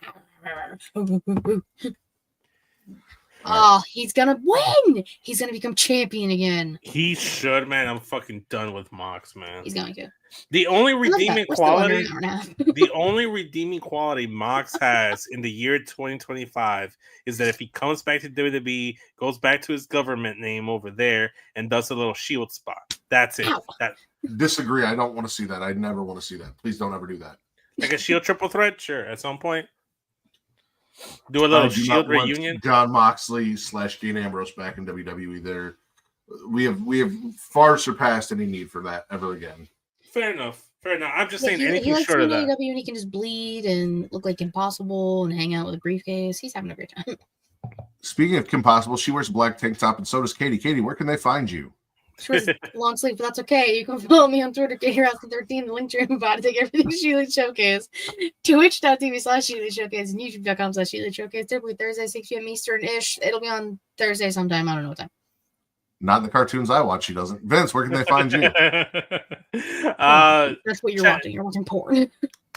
Oh, he's gonna win. He's gonna become champion again. He should, man. I'm fucking done with Mox, man. He's going to. The only redeeming quality, the the only redeeming quality Mox has in the year 2025 is that if he comes back to WWE, goes back to his government name over there, and does a little shield spot. That's it. Ow. That Disagree. I don't want to see that. I never want to see that. Please don't ever do that. like a shield triple threat, sure. At some point, do a little shield reunion. John Moxley / Dean Ambrose back in WWE. There, we have far surpassed any need for that ever again. Fair enough. Fair enough. I'm just saying he anything likes short of that. AEW and he can just bleed and look like Impossible and hang out with a briefcase. He's having a great time. Speaking of Kim Possible, she wears a black tank top, and so does Katie. Katie, where can they find you? She wears long sleeve, but that's okay. You can follow me on Twitter, KHeroes13, the link to about to take everything Sheila Showcase, twitch.tv/Sheila Showcase, and youtube.com/Sheila Showcase. Typically Thursday, 6 p.m. Eastern-ish. It'll be on Thursday sometime. I don't know what time. Not in the cartoons I watch. She doesn't. Vince, where can they find you? That's what you're watching. You're watching porn.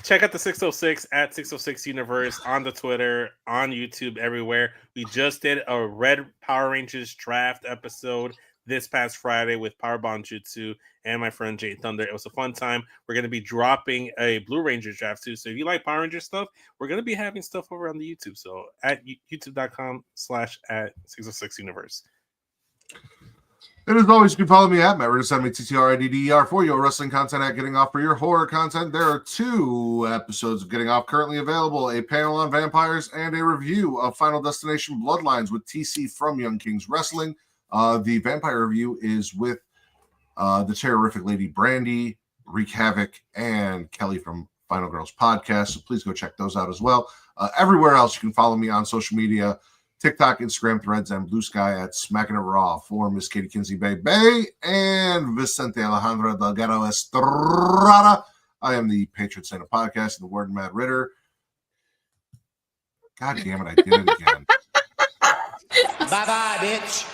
Check out the 606 at 606 Universe on the Twitter, on YouTube, everywhere. We just did a Red Power Rangers draft episode this past Friday with Powerbomb Jutsu and my friend Jay Thunder. It was a fun time. We're going to be dropping a Blue Ranger draft too. So if you like Power Ranger stuff, we're going to be having stuff over on the YouTube. So at youtube.com/@606 Universe. And as always, you can follow me at Matt Ritter, send me TTRIDDER for your wrestling content at Getting Off. For your horror content, there are 2 episodes of Getting Off currently available, a panel on vampires and a review of Final Destination Bloodlines with TC from Young Kings Wrestling. The vampire review is with the terrific lady Brandy, Wreak Havoc, and Kelly from Final Girls Podcast. So please go check those out as well. Everywhere else, you can follow me on social media, TikTok, Instagram, Threads, and Blue Sky at Smackin' It Raw for Miss Katie Kinsey Bay and Vicente Alejandro Delgado Estrada. I am the patron saint of podcast and the word Matt Ritter. God damn it, I did it again. Bye-bye, bitch.